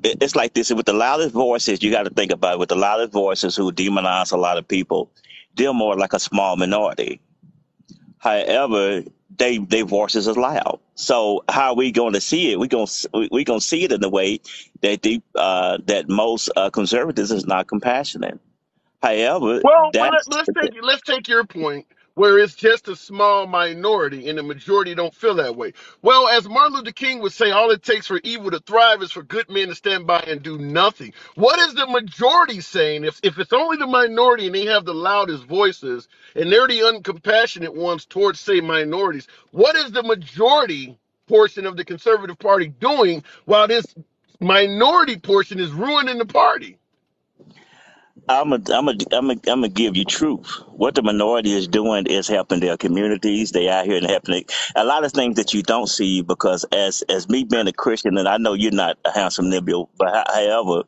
it's like this with the loudest voices. You got to think about it. With the loudest voices who demonize a lot of people, they're more like a small minority. However, they voices are loud. So how are we going to see it? We gonna see it in the way that most conservatives is not compassionate. However, Well, that's let's take your point where it's just a small minority and the majority don't feel that way. Well, as Martin Luther King would say, all it takes for evil to thrive is for good men to stand by and do nothing. What is the majority saying? If it's only the minority and they have the loudest voices and they're the uncompassionate ones towards, say, minorities, what is the majority portion of the conservative party doing while this minority portion is ruining the party? I'm gonna give you truth. What the minority is doing is helping their communities. They out here and helping a lot of things that you don't see because as me being a Christian, and I know you're not a handsome nibble, but however,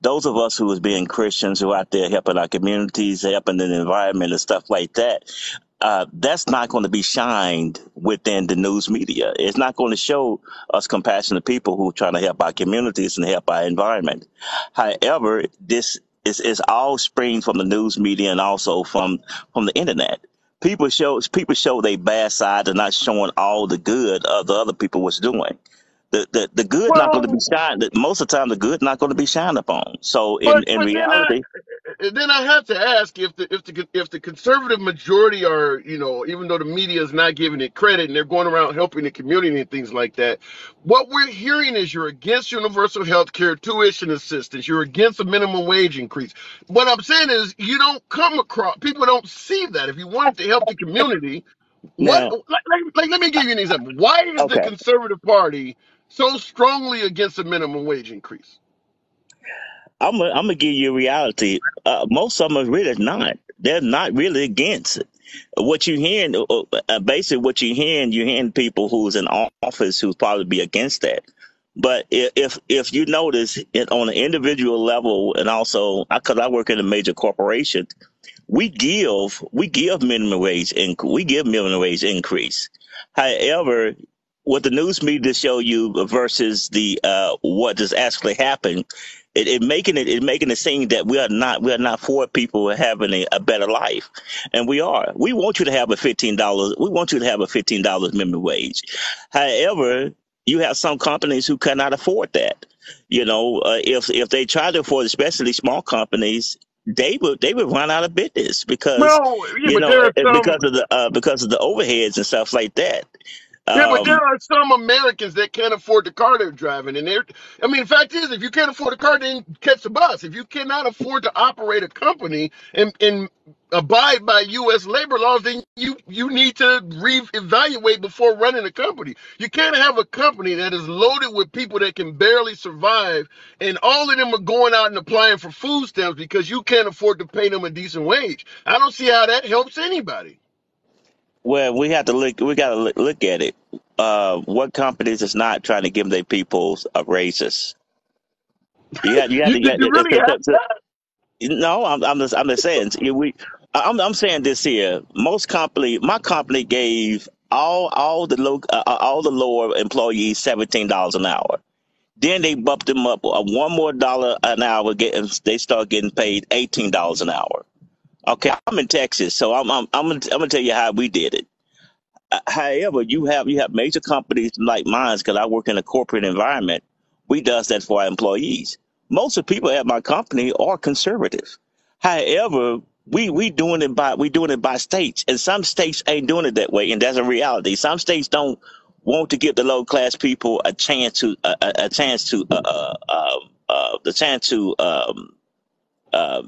those of us who is being Christians who are out there helping our communities, helping the environment and stuff like that, that's not going to be shined within the news media. It's not going to show us compassionate people who are trying to help our communities and help our environment. However, this is all spring from the news media and also from the internet. People show their bad side and not showing all the good of the other people was doing. The good not going to be Well, shined. Most of the time, the good not going to be shined upon. So but in but reality, then I have to ask if the conservative majority are, even though the media is not giving it credit and they're going around helping the community and things like that, what we're hearing is you're against universal health care, tuition assistance, you're against a minimum wage increase. What I'm saying is you don't come across, people don't see that. If you wanted to help the community, now, let me give you an example. Why is the okay. conservative party so strongly against a minimum wage increase? I'm gonna give you a reality. Most of them are really not. They're not really against it. What you hearing, basically, what you're hearing people who's in office who's probably be against that. But if you notice it on an individual level, and also because I work in a major corporation, we give minimum wage increase. However, what the news media show you versus the what has actually happened, it making it seem that we are not for people having a better life, and we are. We want you to have a $15 minimum wage. However, you have some companies who cannot afford that. If they try to afford, especially small companies, they would run out of business because Well, yeah, but there are some. because of the overheads and stuff like that. Yeah, but there Um, are some Americans that can't afford the car they're driving, and I mean, the fact is, if you can't afford a car, then catch the bus. If you cannot afford to operate a company and abide by U.S. labor laws, then you need to reevaluate before running a company. You can't have a company that is loaded with people that can barely survive, and all of them are going out and applying for food stamps because you can't afford to pay them a decent wage. I don't see how that helps anybody. well, we have to look. We got to look at it. What companies is not trying to give their people raises? You have You to. you really have that? No, I'm just saying. I'm saying this here. My company gave all the lower employees $17 an hour. Then they bumped them up one more dollar an hour. They start getting paid $18 an hour. Okay, I'm in Texas, so I'm gonna tell you how we did it. However, you have major companies like mine because I work in a corporate environment. We does that for our employees. Most of the people at my company are conservative. However, we doing it by states, and some states ain't doing it that way, and that's a reality. Some states don't want to give the low class people a chance to a chance to the chance to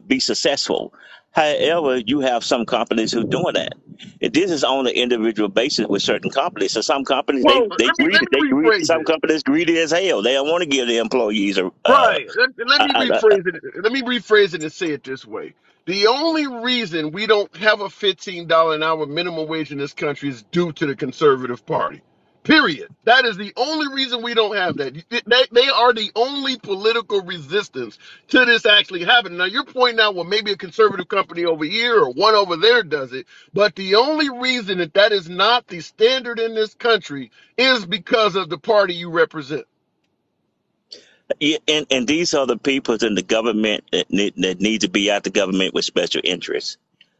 be successful. However, you have some companies who doing that. And this is on an individual basis with certain companies. So some companies Well, they let me greedy. rephrase Some it. companies greedy as hell. They don't want to give the employees a Right. Let me uh, rephrase it. Let me rephrase it and say it this way. The only reason we don't have a $15 an hour minimum wage in this country is due to the conservative party. Period. That is the only reason we don't have that. They are the only political resistance to this actually happening. Now, you're pointing out, well, maybe a conservative company over here or one over there does it. But the only reason that that is not the standard in this country is because of the party you represent. Yeah, and these are the people in the government that need to be out the government with special interests.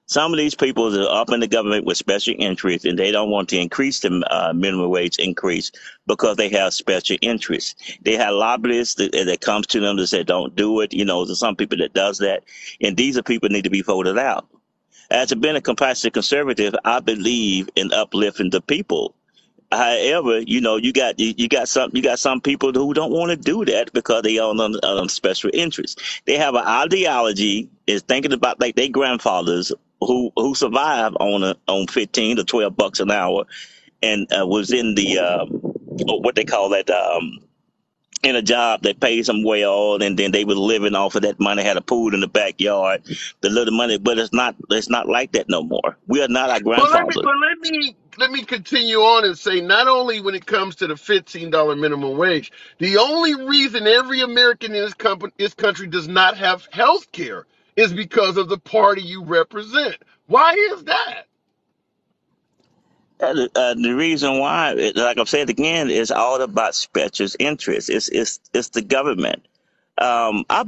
Some of these people are up in the government with special interests, and they don't want to increase the minimum wage increase because they have special interests. They have lobbyists that comes to them that say, "Don't do it." You know, there's some people that does that, and these are people that need to be voted out. As a being a compassionate conservative, I believe in uplifting the people. However, you know, you got some people who don't want to do that because they own special interests. They have an ideology is thinking about like their grandfathers who survived on 15 to 12 bucks an hour and was in the what they call that in a job that pays them well, and then they were living off of that money, had a pool in the backyard, the little money. But it's not like that no more. We are not our But let me grandfathers. but let me continue on and say, not only when it comes to the $15 minimum wage, the only reason every American in this country does not have health care is because of the party you represent. Why is that? The reason why, like I've said again, is all about special interests. It's the government. I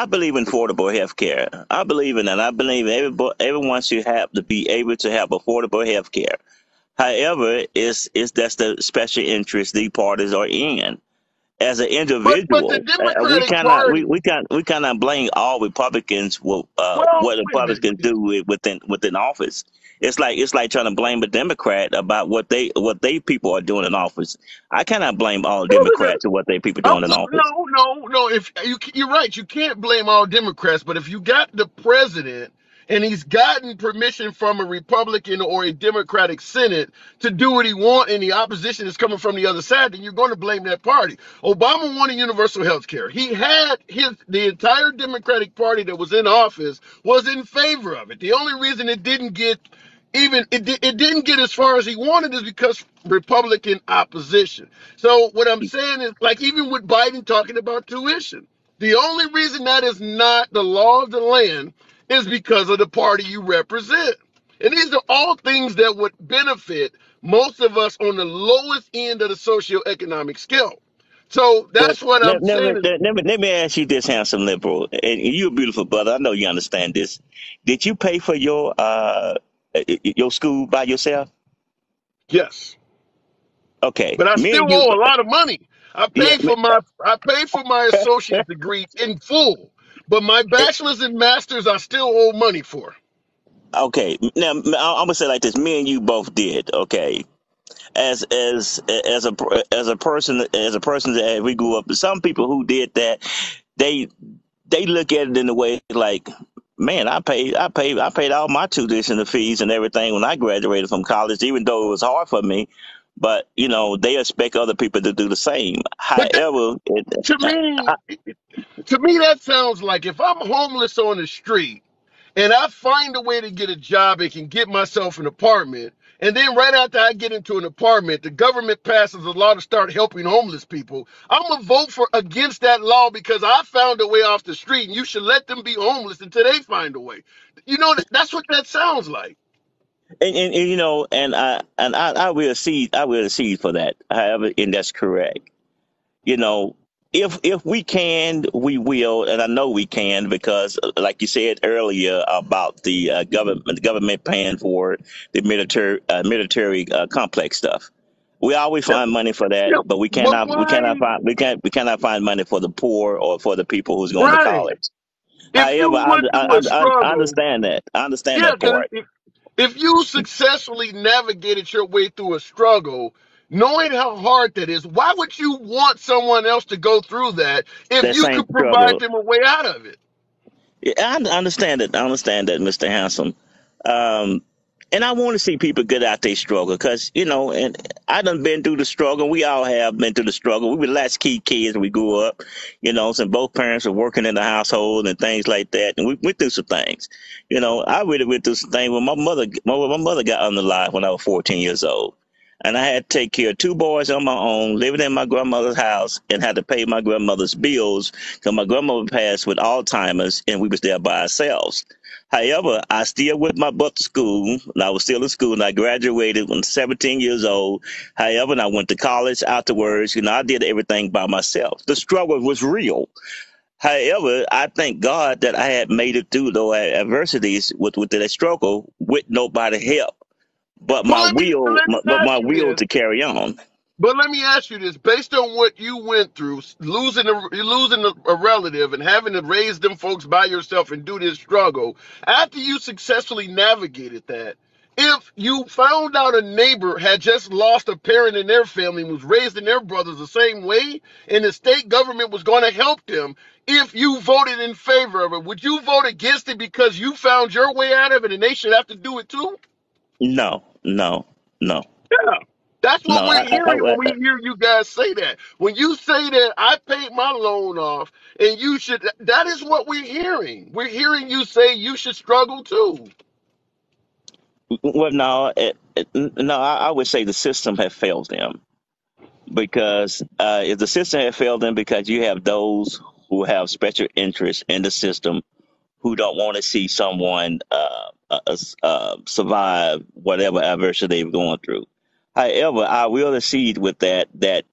believe in affordable health care. I believe in that. I believe everyone should have to be able to have affordable health care. However, it's that's the special interest these parties are in. As an But the individual, Democratic Party, we cannot blame all Republicans for well, what wait a minute. Republicans do within office. It's like trying to blame a Democrat about what they people are doing in office. I cannot blame all No, no, no. Democrats for what they people doing in office. No. If you're right, you can't blame all Democrats. But if you got the president and he's gotten permission from a Republican or a Democratic Senate to do what he wants, and the opposition is coming from the other side, then you're going to blame that party. Obama wanted universal health care. He had the entire Democratic Party that was in office was in favor of it. The only reason it didn't get it didn't get as far as he wanted is because Republican opposition. So what I'm saying is, like, even with Biden talking about tuition, the only reason that is not the law of the land is because of the party you represent. And these are all things that would benefit most of us on the lowest end of the socioeconomic scale. So But that's what I'm let, let, saying me- is, let me ask you this, handsome liberal, and you're a beautiful brother. I know you understand this. Did you pay for your school by yourself? yes, Okay, but I me still and you. owe a lot of money. Yeah. I paid for my associate degree in full, but my bachelor's and master's I still owe money for. Okay, now I'm gonna say it like this: me and you both did. Okay, as a person that we grew up. Some people who did that, they they look at it in a way like, man, I paid all my tuition fees and everything when I graduated from college, even though it was hard for me. But they expect other people to do the same. But that, However, to me, to me, that sounds like if I'm homeless on the street and I find a way to get a job and can get myself an apartment, and then right after I get into an apartment, the government passes a law to start helping homeless people, I'm gonna vote for against that law because I found a way off the street, and you should let them be homeless until they find a way. That's what that sounds like. and I will see for that. However, and that's correct. you know, if we can, we will, and I know we can because, like you said earlier about the government paying for the military complex stuff. We always Yeah, find money for that, yeah, but we but cannot we why? cannot find we cannot find money for the poor or for the people who's going to Right. college. If you However, went through a I struggle, understand that. I understand yeah, that because part. if you successfully navigated your way through a struggle, knowing how hard that is, why would you want someone else to go through that if That you same could provide struggle. them a way out of it? Yeah, I understand it. I understand that, Mr. Handsome. Um, and I want to see people get out their struggle because, and I done been through the struggle. We all have been through the struggle. We were latchkey kids when we grew up, so both parents were working in the household and things like that. And we went through some things. I really went through some things when my mother got unalive when I was 14 years old. And I had to take care of two boys on my own, living in my grandmother's house, and had to pay my grandmother's bills because my grandmother passed with Alzheimer's, and we was there by ourselves. However, I still went my butt to school, and I was still in school, and I graduated when 17 years old. However, and I went to college afterwards. I did everything by myself. The struggle was real. However, I thank God that I had made it through those adversities with that struggle with nobody help, but But my will, let me but ask my you will this. to carry on. But let me ask you this: based on what you went through, losing a relative and having to raise them folks by yourself and do this struggle, after you successfully navigated that, if you found out a neighbor had just lost a parent in their family and was raising their brothers the same way, and the state government was going to help them, if you voted in favor of it, would you vote against it because you found your way out of it and they should have to do it too? No, no, no, Yeah. That's no. what we're hearing when we hear you guys say that. When you say that I paid my loan off and you should, that is what we're hearing. We're hearing you say you should struggle too. Well, no, no. I would say the system had failed them because if the system had failed them because you have those who have special interest in the system who don't want to see someone survive whatever adversity they're going through. However, I will concede with that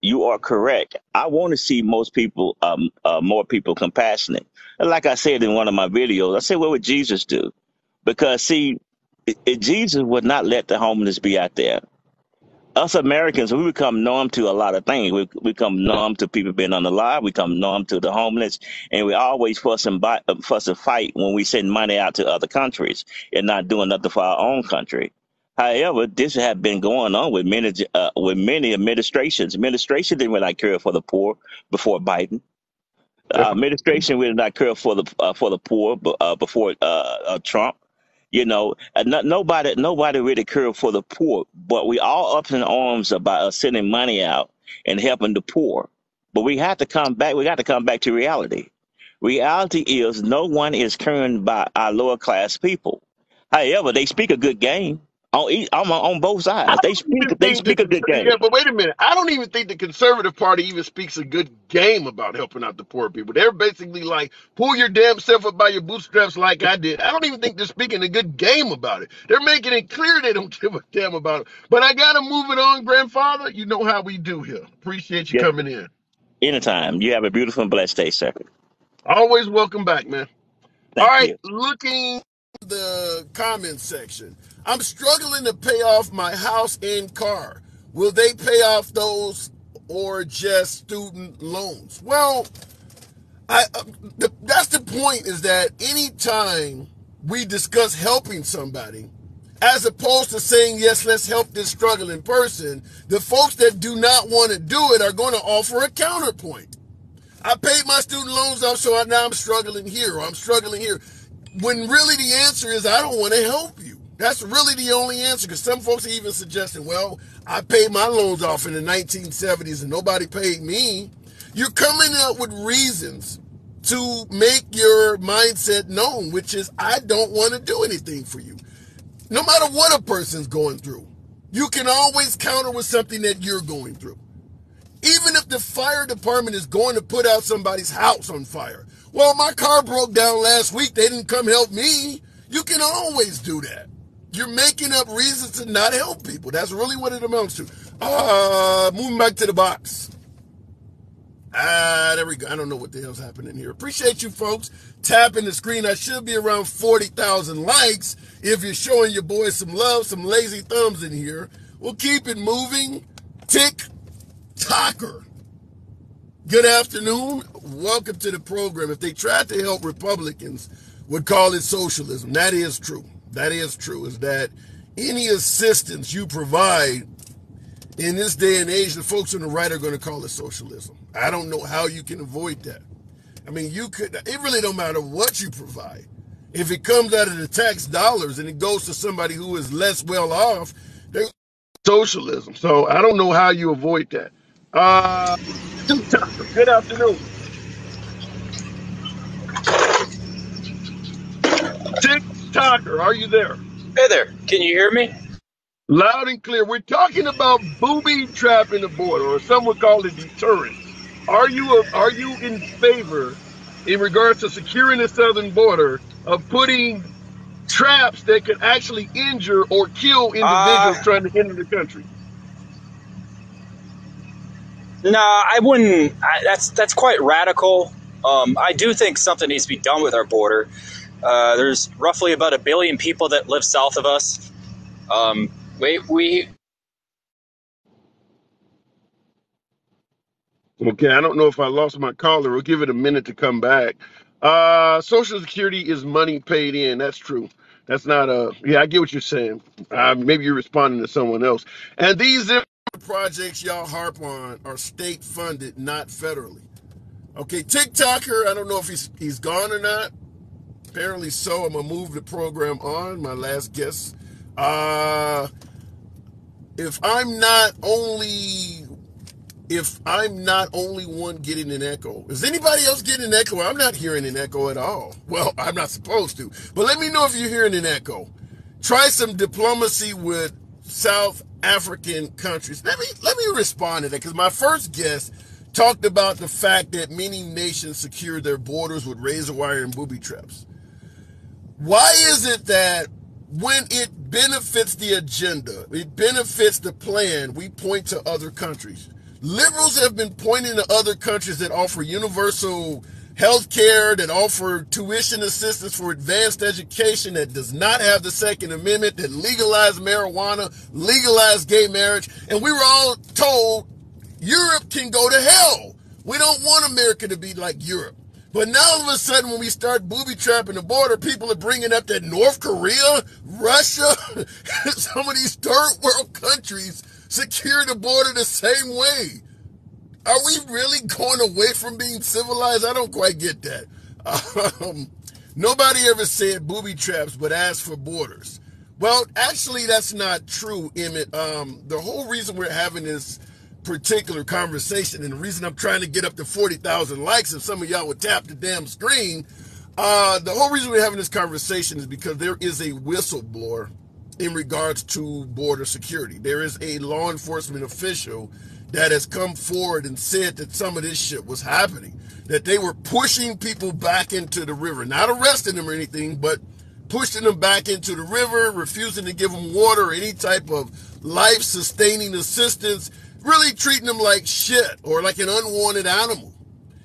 you are correct. I want to see more people compassionate. And like I said in one of my videos, I said, what would Jesus do? Because see, Jesus would not let the homeless be out there. Us Americans, we become numb to a lot of things. We become numb to people being unalive. We become numb to the homeless, and we always fuss and fight when we send money out to other countries and not doing nothing for our own country. However, this has been going on with many administrations. Administration didn't really care for the poor before Biden. Administration really not care for the poor before Trump. Nobody really cared for the poor, but we all up in arms about us sending money out and helping the poor. But we have to come back. We got to come back to reality. Reality is no one is caring by our lower class people. However, they speak a good game on both I sides. They don't speak even they think speak a good game. yeah, but wait a minute. I don't even think the conservative party even speaks a good game about helping out the poor people. They're basically like, pull your damn self up by your bootstraps like I did. I don't even think they're speaking a good game about it. They're making it clear they don't give a damn about it. But I gotta move it on, grandfather. You know how we do here. Appreciate you Yes, coming in. anytime. You have a beautiful and blessed day, sir. Always welcome back, man. All Thank right, you. looking The comment section. I'm struggling to pay off my house and car. Will they pay off those or just student loans? Well, that's the point, is that anytime we discuss helping somebody, as opposed to saying, yes, let's help this struggling person, the folks that do not want to do it are going to offer a counterpoint. I paid my student loans off, so now I'm struggling here, or I'm struggling here. When really the answer is, I don't want to help you. That's really the only answer, because some folks are even suggesting, well, I paid my loans off in the 1970s and nobody paid me. You're coming up with reasons to make your mindset known, which is, I don't want to do anything for you. No matter what a person's going through, you can always counter with something that you're going through. Even if the fire department is going to put out somebody's house on fire. Well, my car broke down last week. They didn't come help me. You can always do that. You're making up reasons to not help people. That's really what it amounts to. Moving back to the box. There we go. I don't know what the hell's happening here. Appreciate you folks tapping the screen. I should be around 40,000 likes if you're showing your boys some love, some lazy thumbs in here. We'll keep it moving. Tick. Talker. Good afternoon. Welcome to the program. If they tried to help Republicans, would call it socialism. That is true. That is true. Is that any assistance you provide in this day and age, the folks on the right are going to call it socialism. I don't know how you can avoid that. I mean, it really don't matter what you provide. If it comes out of the tax dollars and it goes to somebody who is less well off, there's socialism. So I don't know how you avoid that. TikToker, good afternoon. TikToker, are you there? Hey there, can you hear me? Loud and clear. We're talking about booby trapping the border, or some would call it deterrence. Are you in favor, in regards to securing the southern border, of putting traps that could actually injure or kill individuals trying to enter the country? No, I wouldn't. That's quite radical. I do think something needs to be done with our border. There's roughly about 1 billion people that live south of us. Okay, I don't know if I lost my caller. We'll give it a minute to come back. Social Security is money paid in. That's true. That's not yeah, I get what you're saying. Maybe you're responding to someone else. And these projects y'all harp on are state funded, not federally. Okay, TikToker, I don't know if he's gone or not. Apparently so. I'm gonna move the program on. My last guess. If I'm not only one getting an echo, is anybody else getting an echo? I'm not hearing an echo at all. Well, I'm not supposed to, but let me know if you're hearing an echo. Try some diplomacy with South African countries. Let me respond to that, because my first guest talked about the fact that many nations secure their borders with razor wire and booby traps. Why is it that when it benefits the agenda, it benefits the plan, we point to other countries? Liberals have been pointing to other countries that offer universal health care, that offer tuition assistance for advanced education, that does not have the Second Amendment, that legalize marijuana, legalize gay marriage, and we were all told Europe can go to hell. We don't want America to be like Europe. But now all of a sudden, when we start booby trapping the border, people are bringing up that North Korea, Russia, some of these third world countries secure the border the same way. Are we really going away from being civilized? I don't quite get that. Nobody ever said booby traps, but asked for borders. Well, actually, that's not true, Emmett. The whole reason we're having this particular conversation, and the reason I'm trying to get up to 40,000 likes, if some of y'all would tap the damn screen, the whole reason we're having this conversation is because there is a whistleblower in regards to border security. There is a law enforcement official that has come forward and said that some of this shit was happening, that they were pushing people back into the river, not arresting them or anything, but pushing them back into the river, refusing to give them water or any type of life-sustaining assistance, really treating them like shit or like an unwanted animal.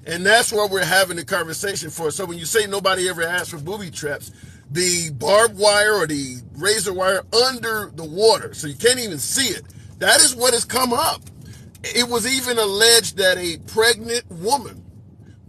And that's why we're having the conversation for. So when you say nobody ever asked for booby traps, the barbed wire or the razor wire under the water, so you can't even see it, that is what has come up. It was even alleged that a pregnant woman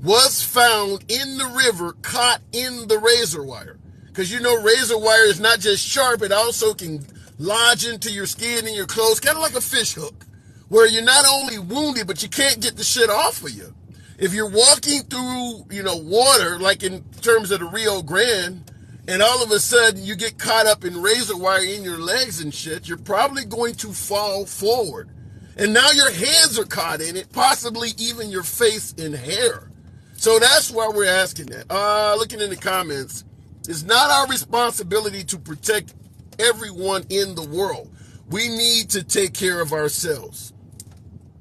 was found in the river, caught in the razor wire. Because you know, razor wire is not just sharp, it also can lodge into your skin and your clothes, kind of like a fish hook, where you're not only wounded, but you can't get the shit off of you. If you're walking through, water, like in terms of the Rio Grande, and all of a sudden you get caught up in razor wire in your legs and shit, you're probably going to fall forward. And now your hands are caught in it, possibly even your face and hair. So that's why we're asking that. Looking in the comments, it's not our responsibility to protect everyone in the world. We need to take care of ourselves.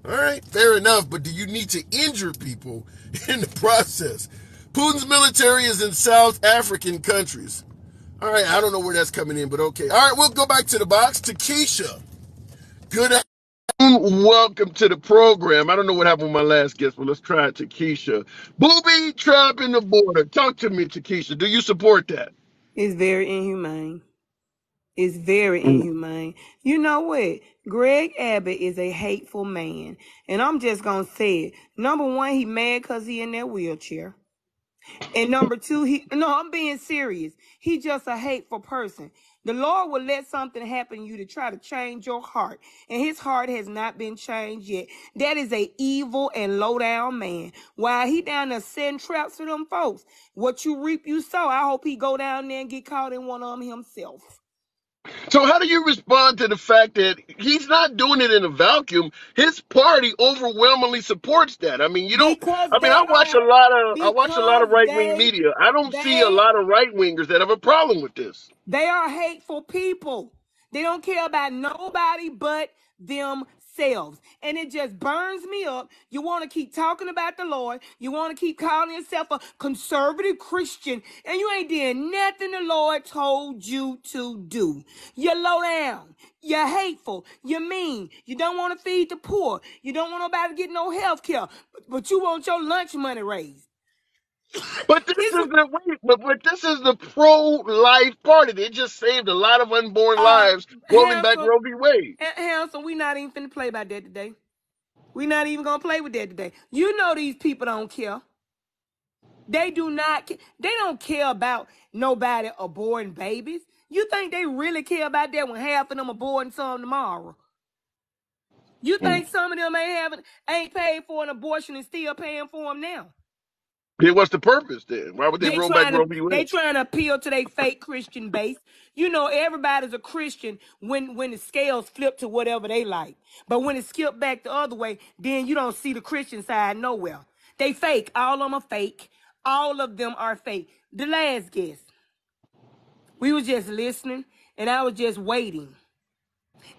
All right, fair enough, but do you need to injure people in the process? Putin's military is in South African countries. All right, I don't know where that's coming in, but okay. All right, we'll go back to the box. Takesha, good afternoon. Welcome to the program. I don't know what happened with my last guest, but let's try it, Takesha. Booby trapping the border. Talk to me, Takesha. Do you support that? It's very inhumane. It's very inhumane. You know what? Greg Abbott is a hateful man. And I'm just going to say it. Number one, he mad because he in that wheelchair. And number two, I'm being serious. He just a hateful person. The Lord will let something happen to you to try to change your heart. And his heart has not been changed yet. That is a evil and low down man. While he down there setting traps for them folks, what you reap, you sow. I hope he go down there and get caught in one of them himself. So how do you respond to the fact that he's not doing it in a vacuum? His party overwhelmingly supports that. I mean, Because I watch a lot of right-wing they media. I don't see a they lot of right-wingers that have a problem with this. they are hateful people. They don't care about nobody but themselves. And it just burns me up. You want to keep talking about the Lord. You want to keep calling yourself a conservative Christian. And you ain't doing nothing the Lord told you to do. You're low down. You're hateful. You're mean. You don't want to feed the poor. You don't want nobody to get no health care. But you want your lunch money raised. But this This is the pro-life party. They just saved a lot of unborn lives rolling back Hansel, Roe v. Wade. Hansel, we not even finna play about that today. We not even gonna play with that today. You know these people don't care. They do not. They don't care about nobody aborting babies. You think they really care about that when half of them aborting some tomorrow? You think some of them ain't paid for an abortion and still paying for them now? Then what's the purpose then? Why would they They roll back trying to Roe v. they Wade? trying to appeal to their fake Christian base. You know, everybody's a Christian when the scales flip to whatever they like. But when it skip back the other way, then you don't see the Christian side nowhere. They fake. All of them are fake. All of them are fake. The last guest, we was just listening, and I was just waiting.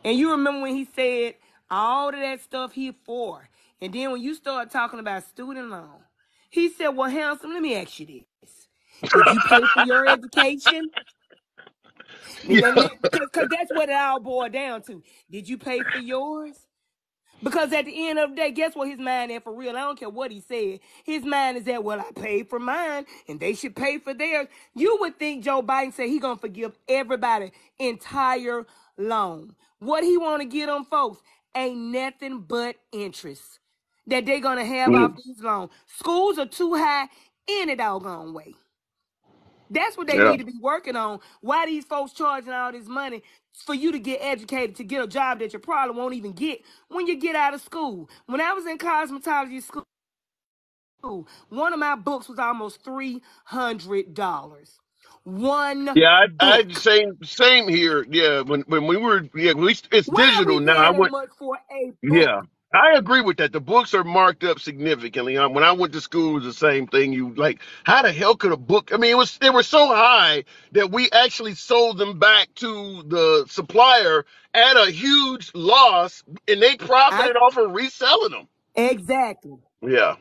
And you remember when he said all of that stuff he for. And then when you start talking about student loan, he said, well, Handsome, let me ask you this. Did you pay for your education? Yeah. Because that's what it all boiled down to. Did you pay for yours? Because at the end of the day, guess what his mind is for real? I don't care what he said. His mind is that, well, I paid for mine, and they should pay for theirs. You would think Joe Biden said he going to forgive everybody entire loan. What he want to get them folks ain't nothing but interest that they going to have off these loans. Schools are too high any doggone way. That's what they Yeah. need to be working on. Why these folks charging all this money for you to get educated, to get a job that you probably won't even get when you get out of school. When I was in cosmetology school, one of my books was almost $300. One Yeah, I book. same here. Yeah, when we were it's Why are we digital now. I paying that went much for a book? Yeah, I agree with that. The books are marked up significantly. When I went to school, it was the same thing. You like, how the hell could a book? I mean, they were so high that we actually sold them back to the supplier at a huge loss, and they I profited off of reselling them. exactly. Yeah.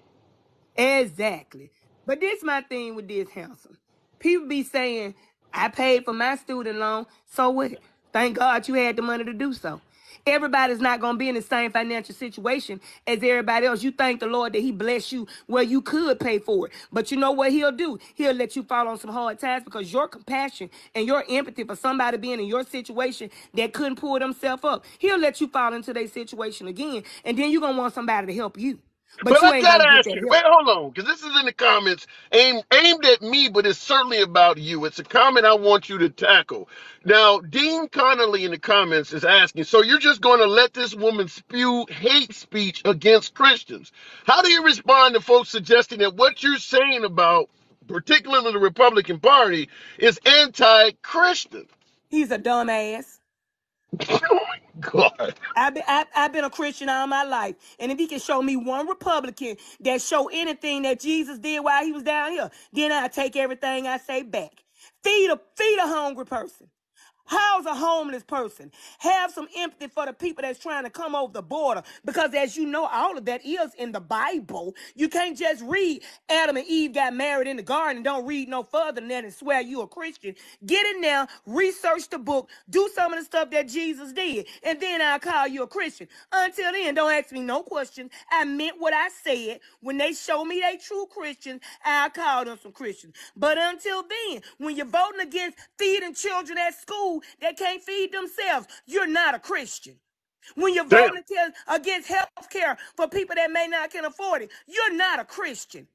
Exactly. But this my thing with this, Handsome. People be saying, I paid for my student loan, so what? Thank God you had the money to do so. Everybody's not going to be in the same financial situation as everybody else. You thank the Lord that he bless you where you could pay for it. But you know what he'll do? He'll let you fall on some hard times because your compassion and your empathy for somebody being in your situation that couldn't pull themselves up, he'll let you fall into their situation again. And then you're going to want somebody to help you. But But you I ain't gotta going to get ask that you, wait, help. hold on, because this is in the comments aimed at me, but it's certainly about you. It's a comment I want you to tackle. Now, Dean Connolly in the comments is asking, so you're just going to let this woman spew hate speech against Christians? How do you respond to folks suggesting that what you're saying about, particularly the Republican Party, is anti-Christian? He's a dumbass. Oh my God. I've been a Christian all my life. And if he can show me one Republican that show anything that Jesus did while he was down here, then I'll take everything I say back. Feed a hungry person. House a homeless person. Have some empathy for the people that's trying to come over the border. Because as you know, all of that is in the Bible. You can't just read Adam and Eve got married in the garden and don't read no further than that and swear you a Christian. Get in there, research the book, do some of the stuff that Jesus did, and then I'll call you a Christian. Until then, don't ask me no questions. I meant what I said. When they show me they true Christians, I'll call them some Christians. But until then, when you're voting against feeding children at school, food that can't feed themselves, you're not a Christian. When you're Damn. voting against health care for people that may not can afford it, you're not a Christian.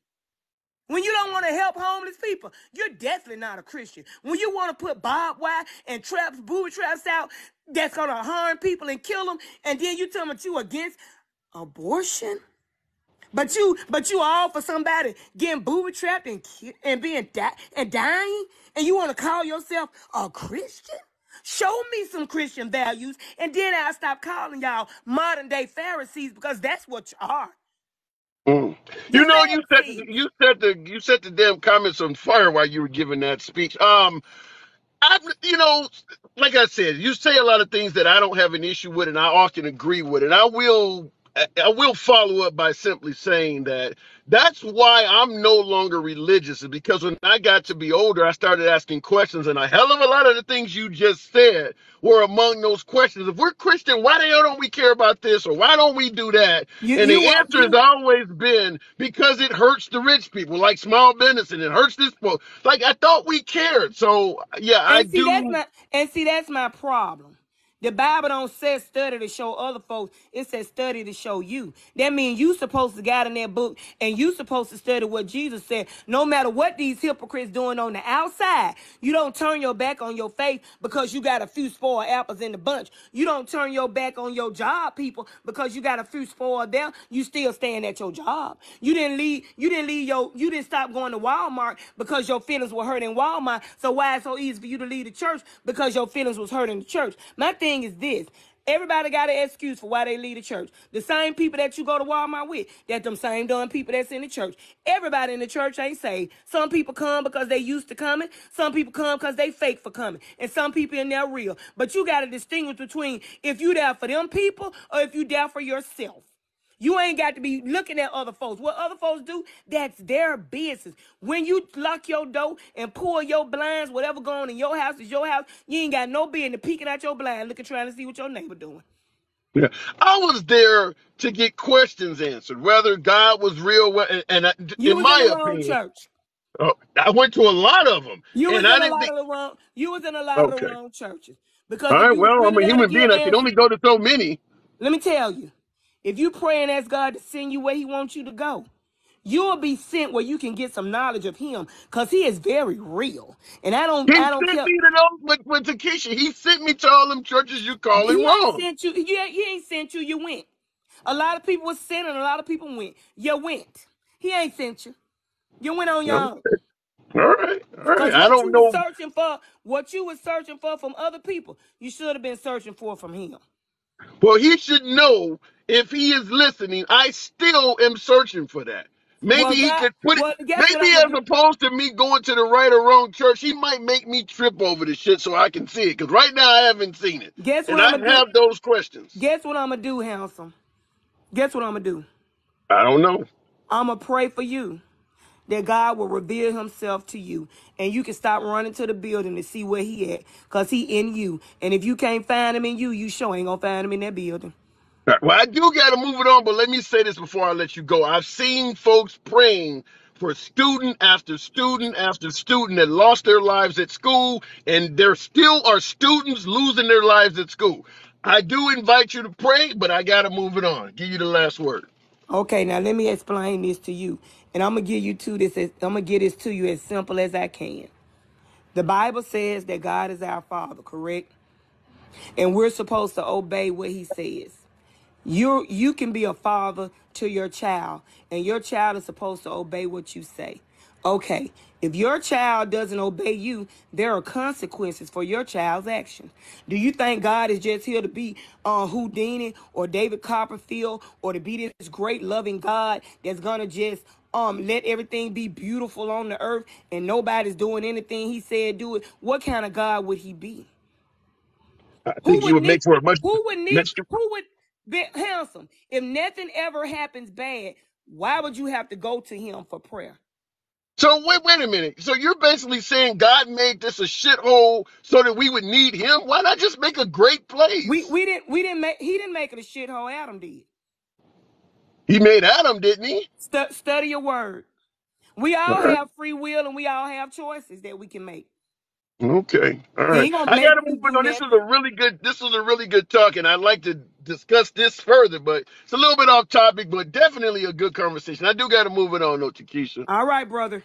When you don't want to help homeless people, you're definitely not a Christian. When you want to put barbed wire and traps, booby traps out that's going to harm people and kill them, and then you tell them that you against abortion? But you all for somebody getting booby trapped and being and dying, and you want to call yourself a Christian? Show me some Christian values, and then I'll stop calling y'all modern day Pharisees, because that's what you are. Mm. You You know, you set Pharisees. you set the damn comments on fire while you were giving that speech. You know, like I said, you say a lot of things that I don't have an issue with, and I often agree with, and I will follow up by simply saying that that's why I'm no longer religious, is because when I got to be older, I started asking questions, and a hell of a lot of the things you just said were among those questions. If we're Christian, why the hell don't we care about this, or why don't we do that? And You the want answer has you always been because it hurts the rich people, like small business, and it hurts this. Like I thought we cared. So yeah, I And see, do. that's my problem. The Bible don't say study to show other folks. It says study to show you. That means you supposed to get in that book, and you supposed to study what Jesus said. No matter what these hypocrites doing on the outside, you don't turn your back on your faith because you got a few spoiled apples in the bunch. You don't turn your back on your job people because you got a few spoiled there. You still staying at your job. You didn't stop going to Walmart because your feelings were hurt in Walmart. So why it's so easy for you to leave the church? Because your feelings was hurt in the church. My thing is this. Everybody got an excuse for why they leave the church. The same people that you go to Walmart with, that them same dumb people that's in the church. Everybody in the church ain't saved. Some people come because they used to coming. Some people come because they fake for coming. And some people in there real. But you got to distinguish between if you there for them people or if you there for yourself. You ain't got to be looking at other folks. What other folks do, that's their business. When you lock your door and pull your blinds, whatever going on in your house is your house. You ain't got no business peeking out your blind, looking, trying to see what your neighbor doing. Yeah. I was there to get questions answered, whether God was real, You in was in my the wrong opinion. church. I went to a lot of them, You was and in I a didn't lot think. of the wrong. You was in a lot of the Okay, wrong churches. Because all if right. you Well, I'm really a gotta human get being. I can answers, only go to so many. let me tell you, if you pray and ask God to send you where He wants you to go, you'll be sent where you can get some knowledge of Him, because He is very real. And He I don't sent care. me to those with Takesha. He sent me to all them churches you calling He ain't wrong. sent you. He ain't sent you. You went. A lot of people were sent, and a lot of people went. You went. He ain't sent you. You went on your Okay. own. All right, all right. Because I don't know. what you was searching for from other people, you should have been searching for from Him. Well, he should know if he is listening. I still am searching for that. Maybe Well, he God, could put it. well, guess what Maybe I'm gonna as do? opposed to me going to the right or wrong church, he might make me trip over the shit so I can see it. Because right now I haven't seen it, Guess what and I'm I gonna do? have those questions. Guess what I'm gonna do, handsome? Guess what I'm gonna do? I don't know. I'm gonna pray for you that God will reveal Himself to you, and you can stop running to the building to see where He at, cause He in you. And if you can't find Him in you, you sure ain't gonna find Him in that building. Well, I do got to move it on, but let me say this before I let you go. I've seen folks praying for student after student after student that lost their lives at school, and there still are students losing their lives at school. I do invite you to pray, but I got to move it on. Give you the last word. Okay, now let me explain this to you, and I'm gonna I'm gonna get this to you as simple as I can. The Bible says that God is our Father, correct? And we're supposed to obey what He says. You can be a father to your child, and your child is supposed to obey what you say. Okay, if your child doesn't obey you, there are consequences for your child's actions. Do you think God is just here to be Houdini or David Copperfield, or to be this great loving God that's gonna just let everything be beautiful on the earth and nobody's doing anything He said do it? What kind of God would He be? I Who think you would would need? make for a much. Who would be handsome? If nothing ever happens bad, why would you have to go to Him for prayer? So wait a minute. So you're basically saying God made this a shithole so that we would need Him? Why not just make a great place? We didn't make He didn't make it a shithole. Adam did. He made Adam, didn't he? Study your word. We All all right. have free will, and we all have choices that we can make. Okay. All He right. ain't gonna I make gotta me move it do on. nothing. This was a really good talk, and I'd like to discuss this further, but it's a little bit off topic, but definitely a good conversation. I do gotta move it on though, Takesha. All right, brother.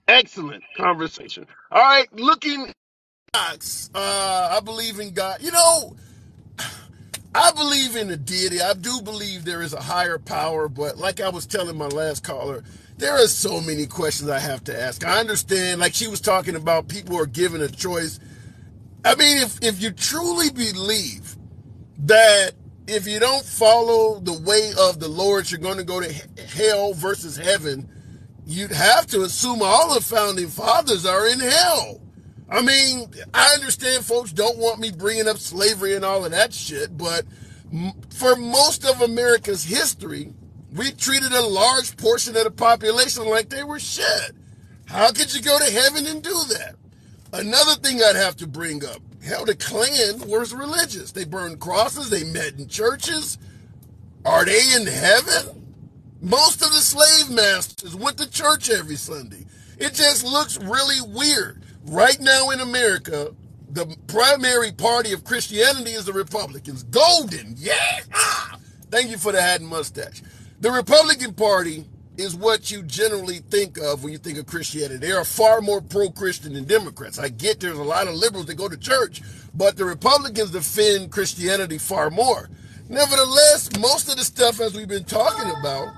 Excellent conversation. All right, looking I believe in God. I believe in the deity. I do believe there is a higher power, but like I was telling my last caller, there are so many questions I have to ask. I understand, like she was talking about, people are given a choice. I mean, if you truly believe that if you don't follow the way of the Lord, you're going to go to hell versus heaven, you'd have to assume all the founding fathers are in hell. I mean, I understand folks don't want me bringing up slavery and all of that shit, but for most of America's history, we treated a large portion of the population like they were shit. How could you go to heaven and do that? Another thing I'd have to bring up, hell, the Klan was religious. They burned crosses, they met in churches. Are they in heaven? Most of the slave masters went to church every Sunday. It just looks really weird. Right now in America, the primary party of Christianity is the Republicans. Golden, yeah! Thank you for the hat and mustache. The Republican Party is what you generally think of when you think of Christianity. They are far more pro-Christian than Democrats. I get there's a lot of liberals that go to church, but the Republicans defend Christianity far more. Nevertheless, most of the stuff, as we've been talking about,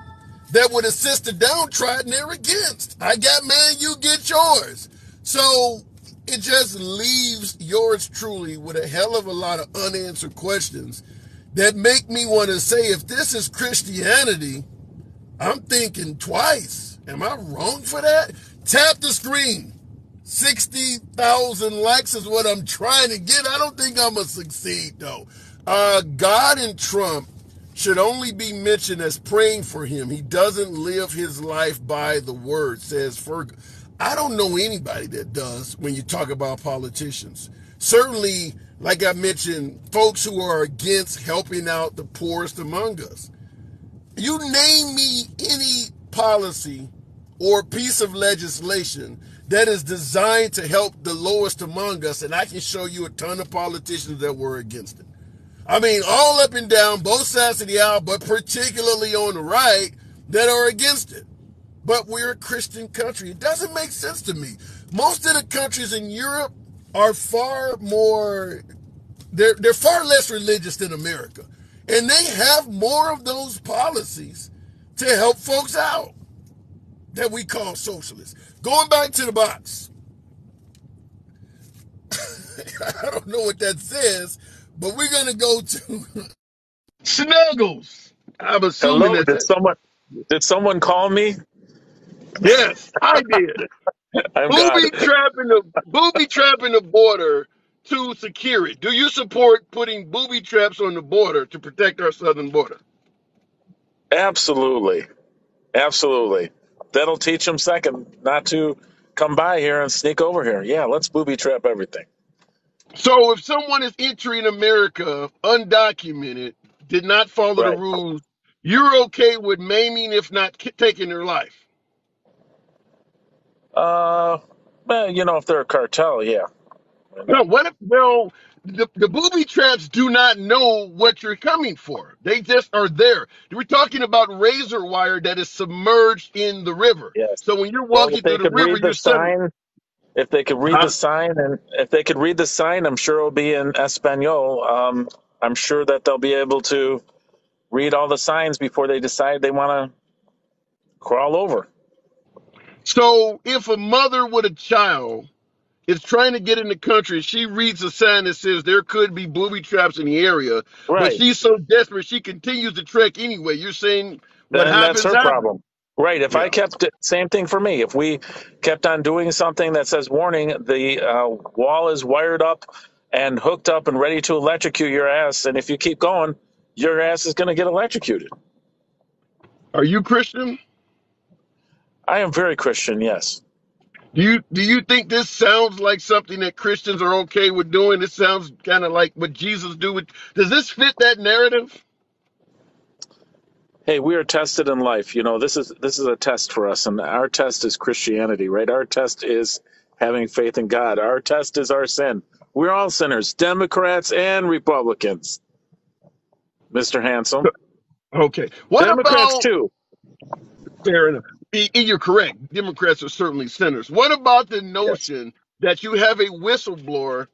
that would assist the downtrodden, they're against. I got mine, you get yours. So it just leaves yours truly with a hell of a lot of unanswered questions that make me want to say, if this is Christianity, I'm thinking twice. Am I wrong for that? Tap the screen. 60,000 likes is what I'm trying to get. I don't think I'm going to succeed, though. God and Trump should only be mentioned as praying for him. He doesn't live his life by the word, says Ferg. I don't know anybody that does when you talk about politicians. Certainly, like I mentioned, folks who are against helping out the poorest among us. You name me any policy or piece of legislation that is designed to help the lowest among us, and I can show you a ton of politicians that were against it. I mean, all up and down, both sides of the aisle, but particularly on the right, that are against it. But we're a Christian country. It doesn't make sense to me. Most of the countries in Europe are far more, they're far less religious than America. And they have more of those policies to help folks out that we call socialists. Going back to the box. I don't know what that says, but we're going to go to Snuggles. I'm assuming Hello, that's it. did someone call me? Yes, I did. I'm God. Booby trapping the border to secure it. Do you support putting booby traps on the border to protect our southern border? Absolutely. Absolutely. That'll teach them second not to come by here and sneak over here. Yeah, let's booby trap everything. So if someone is entering America undocumented, did not follow the Right. rules, you're okay with maiming, if not taking their life? Uh, well, if they're a cartel, yeah. Why No, not? what if, well, the booby traps do not know what you're coming for. They just are there. We're talking about razor wire that is submerged in the river. Yes. So when you're Well, if walking through they the could river, read the you're suddenly, sign, if they could read the huh? sign, and if they could read the sign, I'm sure it'll be in Espanol. I'm sure that they'll be able to read all the signs before they decide they want to crawl over. So if a mother with a child is trying to get in the country, she reads a sign that says there could be booby traps in the area, but Right. she's so desperate she continues to trek anyway. You're saying what Then that's happens her happens. problem. Right. If I Yeah. kept same thing for me. If we kept on doing something that says warning, the wall is wired up and hooked up and ready to electrocute your ass, and if you keep going, your ass is going to get electrocuted. Are you Christian? I am very Christian. Yes. Do you think this sounds like something that Christians are okay with doing? This sounds kind of like what Jesus do with. Does this fit that narrative? Hey, we are tested in life. This is a test for us, and our test is Christianity, right? Our test is Having faith in God. Our test is our sin. We're all sinners, Democrats and Republicans, Mr. Handsome. Okay. What Democrats about, too. fair enough. You're correct. Democrats are certainly sinners. What about the Yes. notion that you have a whistleblower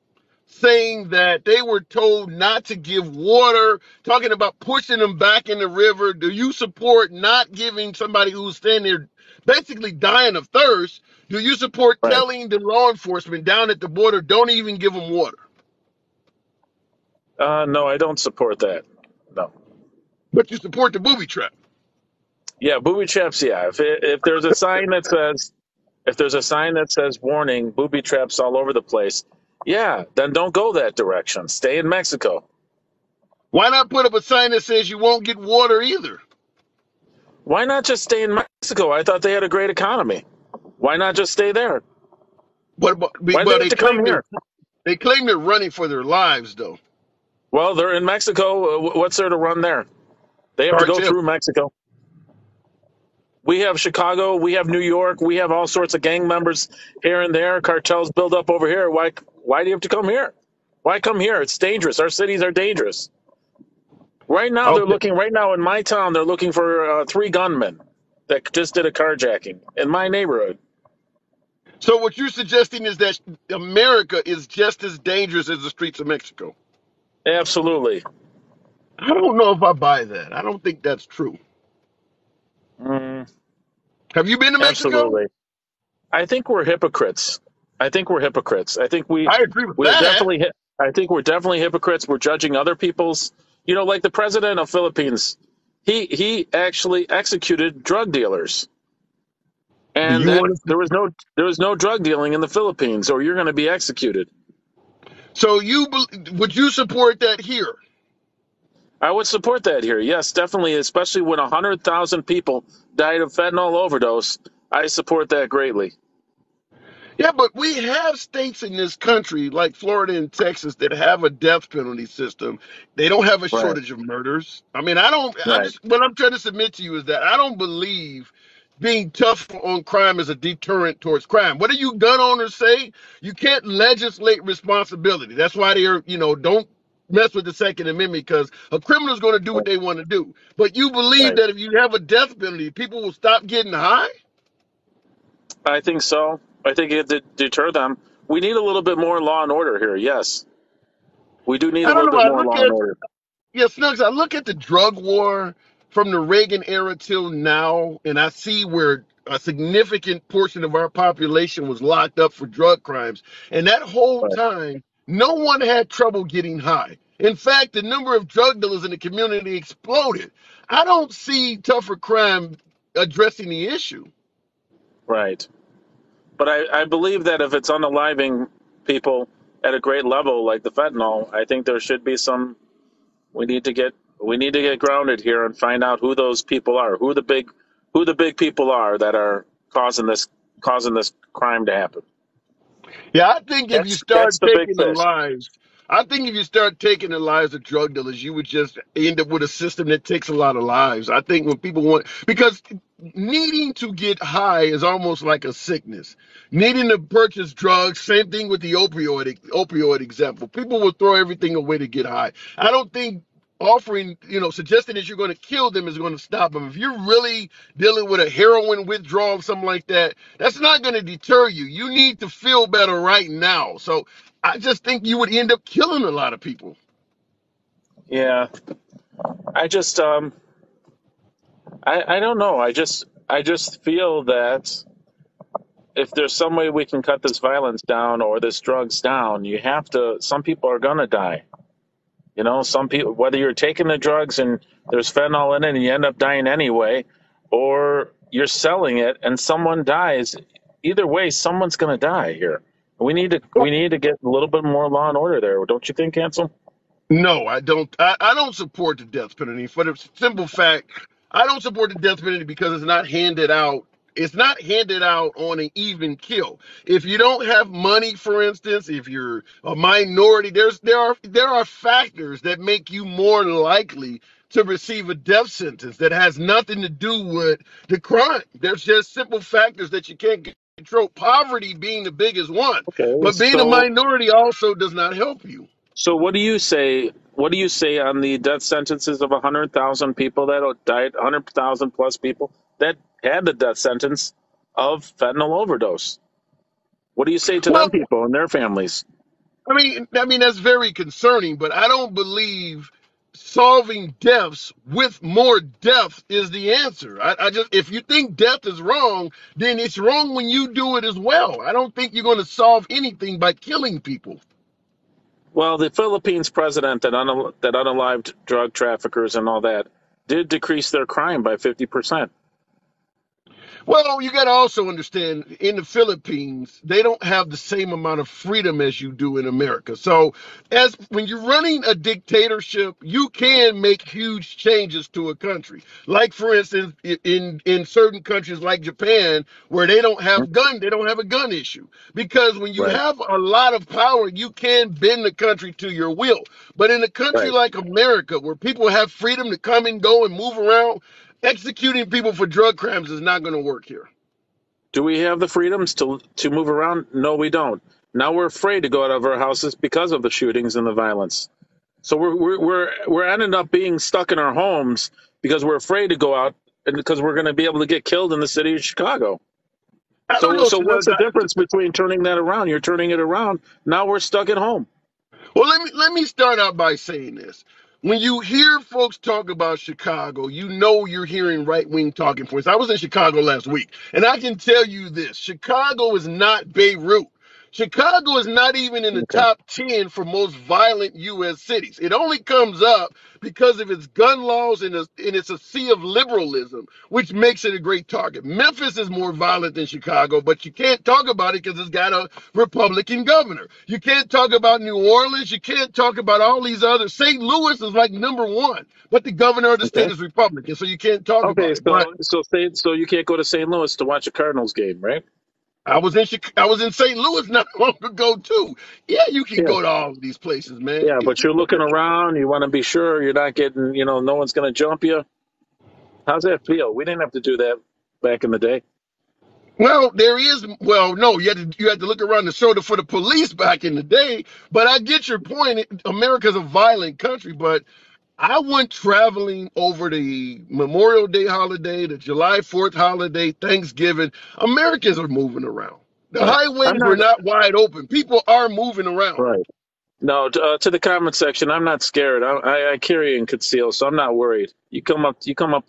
saying that they were told not to give water, talking about pushing them back in the river? Do you support not giving somebody who's standing there basically dying of thirst? Do you support Right. telling the law enforcement down at the border, don't even give them water? No, I don't support that. No. But you support the booby trap. Yeah, booby traps. Yeah. If there's a sign that says warning, booby traps all over the place. Yeah, then don't go that direction. Stay in Mexico. Why not put up a sign that says you won't get water either? Why not just stay in Mexico? I thought they had a great economy. Why not just stay there? But Why do they have to come here? they claim they're running for their lives though. Well, they're in Mexico. What's there to run there? They have to go Cartel. through Mexico. We have Chicago. We have New York. We have all sorts of gang members here and there. Cartels build up over here. Why do you have to come here? Why come here? It's dangerous. Our cities are dangerous. Right now, they're Okay. looking. Right now, in my town, they're looking for 3 gunmen that just did a carjacking in my neighborhood. So what you're suggesting is that America is just as dangerous as the streets of Mexico. Absolutely. I don't know if I buy that. I don't think that's true. Mm, Have you been to Mexico? absolutely. I think we're hypocrites. I think we're hypocrites. I think I agree with we are that. definitely. I think we're definitely hypocrites. We're judging other people's. Like the president of Philippines, he actually executed drug dealers, Do and you want us to, there was no drug dealing in the Philippines, or you're going to be executed. so would you support that here? I would support that here. Yes, definitely, especially when 100,000 people died of fentanyl overdose. I support that greatly. Yeah, but we have states in this country like Florida and Texas that have a death penalty system. They don't have a Right. shortage of murders. I mean, I Right. just, what I'm trying to submit to you is that I don't believe being tough on crime is a deterrent towards crime. What do you gun owners say? You can't legislate responsibility. That's why don't mess with the Second Amendment because a criminal's going to do what they want to do. But you believe Right. that if you have a death penalty, people will stop getting high? I think so. I think it did deter them. We need a little bit more law and order here. Yes, we do need a I don't little know. bit more law and order. Yeah, Snuggs, I look at the drug war from the Reagan era till now, and I see where a significant portion of our population was locked up for drug crimes. And that whole Right. time, no one had trouble getting high. In fact, the number of drug dealers in the community exploded. I don't see tougher crime addressing the issue. Right. But I believe that if it's unaliving people at a great level like the fentanyl, I think there should be some. We need to get grounded here and find out who those people are, who the big people are that are causing this crime to happen. Yeah, I think if you That's start the big taking the fish. lives, I think if you start taking the lives of drug dealers, you would just end up with a system that takes a lot of lives. I think when people because needing to get high is almost like a sickness. Needing to purchase drugs, same thing with the opioid example. People will throw everything away to get high. I don't think suggesting that you're going to kill them is going to stop them. If you're really dealing with a heroin withdrawal, something like that, that's not going to deter you. You need to feel better right now. So I just think you would end up killing a lot of people. Yeah, I just I don't know. I just feel that if there's some way we can cut this violence down or this drugs down, you have to. Some people are gonna die. Some people, whether you're taking the drugs and there's fentanyl in it and you end up dying anyway, or you're selling it and someone dies. Either way, someone's gonna die here. We need to get a little bit more law and order there. Don't you think, Ansel? No, I don't. I don't support the death penalty for the simple fact I don't support the death penalty because it's not handed out. It's not handed out on an even kill. If you don't have money, for instance, if you're a minority, there are factors that make you more likely to receive a death sentence that has nothing to do with the crime. There's just simple factors that you can't get trope, poverty being the biggest one. Okay, But being a so minority also does not help you. what do you say? What do you say on the death sentences of 100,000 people that died, 100,000 plus people that had the death sentence of fentanyl overdose? What do you say to them Well, people and their families? I mean that's very concerning, but I don't believe solving deaths with more death is the answer. I just, if you think death is wrong, then it's wrong when you do it as well. I don't think you're going to solve anything by killing people. Well, the Philippines president that unalived drug traffickers and all that did decrease their crime by 50%. Well, you got to also understand in the Philippines, they don't have the same amount of freedom as you do in America. So, as when you're running a dictatorship, you can make huge changes to a country. Like for instance, in certain countries like Japan, where they don't have a gun issue. Because when you Right, have a lot of power, you can bend the country to your will. But in a country right. like America, where people have freedom to come and go and move around, executing people for drug crimes is not going to work here. Do we have the freedoms to move around? No, we don't. Now we're afraid to go out of our houses because of the shootings and the violence. So we're ending up being stuck in our homes because we're afraid to go out and because we're going to be able to get killed in the city of Chicago. I don't So know, so Chanel. what's the difference between turning that around? You're turning it around. Now we're stuck at home. Well, let me start out by saying this. When you hear folks talk about Chicago, you know you're hearing right-wing talking points. I was in Chicago last week, and I can tell you this: Chicago is not Beirut. Chicago is not even in the Okay. top 10 for most violent U.S. cities. It only comes up because of its gun laws and it's a sea of liberalism, which makes it a great target. Memphis is more violent than Chicago, but you can't talk about it because it's got a Republican governor. You can't talk about New Orleans. You can't talk about all these other. St. Louis is like number one, but the governor of the Okay. state is Republican, so you can't talk Okay. about it. But So you can't go to St. Louis to watch a Cardinals game, right? I was in St. Louis not long ago too. Yeah, you can Yeah. go to all of these places, man. Yeah, but you're looking around. You want to be sure you're not getting. No one's going to jump you. How's that feel? We didn't have to do that back in the day. Well, there is. Well, no, you had to look around the shoulder for the police back in the day. But I get your point. America's a violent country, but I went traveling over the Memorial Day holiday, the July 4th holiday, Thanksgiving. Americans are moving around. The I'm highways were not not wide open. People are moving around. right. No, to the comment section. I'm not scared. I carry and conceal, so I'm not worried. You come up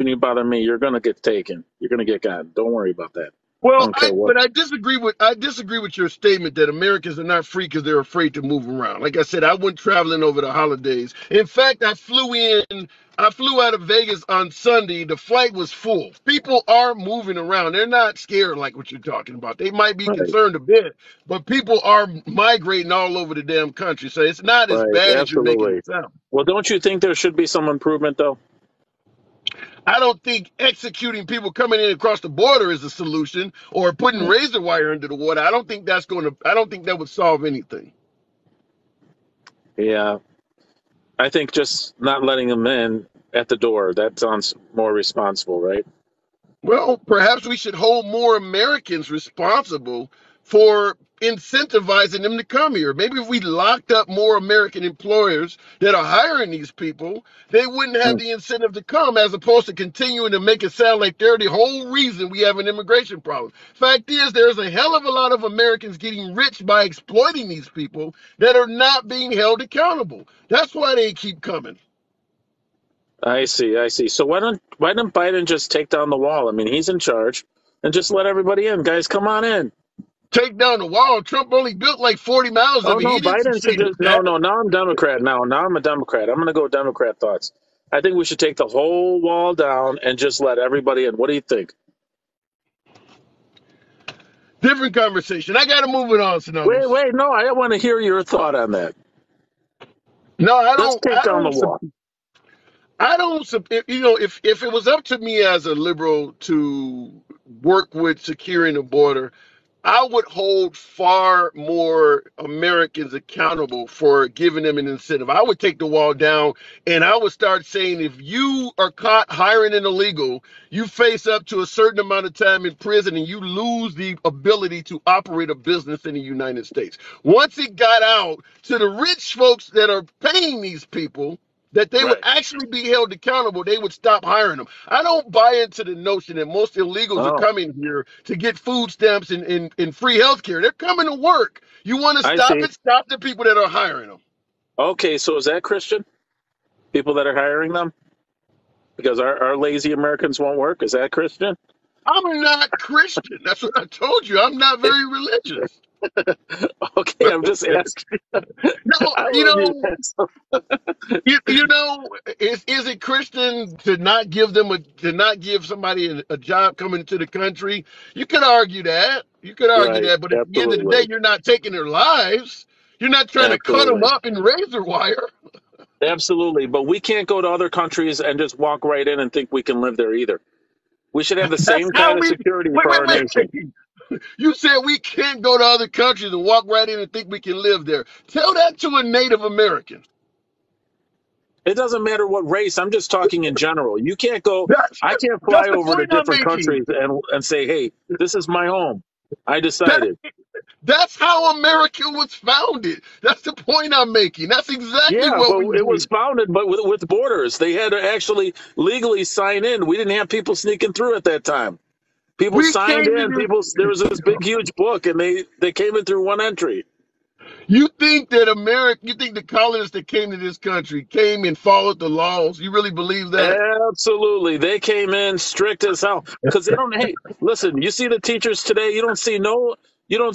and you bother me, you're gonna get taken. You're gonna get gotten. Don't worry about that. I Well, don't care what. but I disagree with your statement that Americans are not free because they're afraid to move around. Like I said, I went traveling over the holidays. In fact, I flew out of Vegas on Sunday. The flight was full. People are moving around. They're not scared like what you're talking about. They might be Right, concerned a bit, but people are migrating all over the damn country. So it's not as right, bad as you're making absolutely. it sound. Well, don't you think there should be some improvement though? I don't think executing people coming in across the border is a solution or putting razor wire under the water. I don't think that would solve anything. Yeah, I think just not letting them in at the door, that sounds more responsible, right? Well, perhaps we should hold more Americans responsible for incentivizing them to come here. Maybe if we locked up more American employers that are hiring these people, they wouldn't have Mm. the incentive to come as opposed to continuing to make it sound like they're the whole reason we have an immigration problem. Fact is, there's a hell of a lot of Americans getting rich by exploiting these people that are not being held accountable. That's why they keep coming. I see, I see. So why don't Biden just take down the wall? I mean, he's in charge, and just let everybody in. Guys, come on in. Take down the wall. Trump only built like 40 miles Oh of it. no, He didn't Biden should succeed just at no, that. no. Now I'm Democrat. Now I'm a Democrat. I'm going to go Democrat thoughts. I think we should take the whole wall down and just let everybody in. What do you think? Different conversation. I got to move it on, Wait, Sonalis. wait, no. I want to hear your thought on that. No, I Let's don't. take I down the don't. wall. I don't. If it was up to me as a liberal to work with securing the border, I would hold far more Americans accountable for giving them an incentive. I would take the wall down and I would start saying if you are caught hiring an illegal, you face up to a certain amount of time in prison and you lose the ability to operate a business in the United States. Once it got out to the rich folks that are paying these people, that they would Right. actually be held accountable, they would stop hiring them. I don't buy into the notion that most illegals are Oh, coming here to get food stamps and free health care. They're coming to work. You want to I stop see. it? Stop the people that are hiring them. Okay, so is that Christian? People that are hiring them? Because our lazy Americans won't work? Is that Christian? I'm not Christian. That's what I told you. I'm not very religious. Okay, I'm just asking. No, I love you. you know, is it Christian to not give them to not give somebody a job coming into the country? You could argue that. You could argue Right. that, but at the end of the day, Absolutely. you're not taking their lives. You're not trying to cut them Absolutely. up in razor wire. Absolutely. But we can't go to other countries and just walk right in and think we can live there either. We should have the That's same how kind of we. security Wait, for wait, our wait. nation. You said we can't go to other countries and walk right in and think we can live there. Tell that to a Native American. It doesn't matter what race. I'm just talking in general. You can't go. That's I can't that's fly the over to point I'm different making. countries and say, "Hey, this is my home. I That, decided." that's how America was founded. That's the point I'm making. That's exactly Yeah, what but we it was did. founded, but with borders. They had to actually legally sign in. We didn't have people sneaking through at that time. People We signed came to in. People, this. there was this big, huge book, and they came in through one entry. You think that America, you think the colonists that came to this country came and followed the laws? You really believe that? Absolutely, they came in strict as hell because they don't. Hey, listen, you see the teachers today. You don't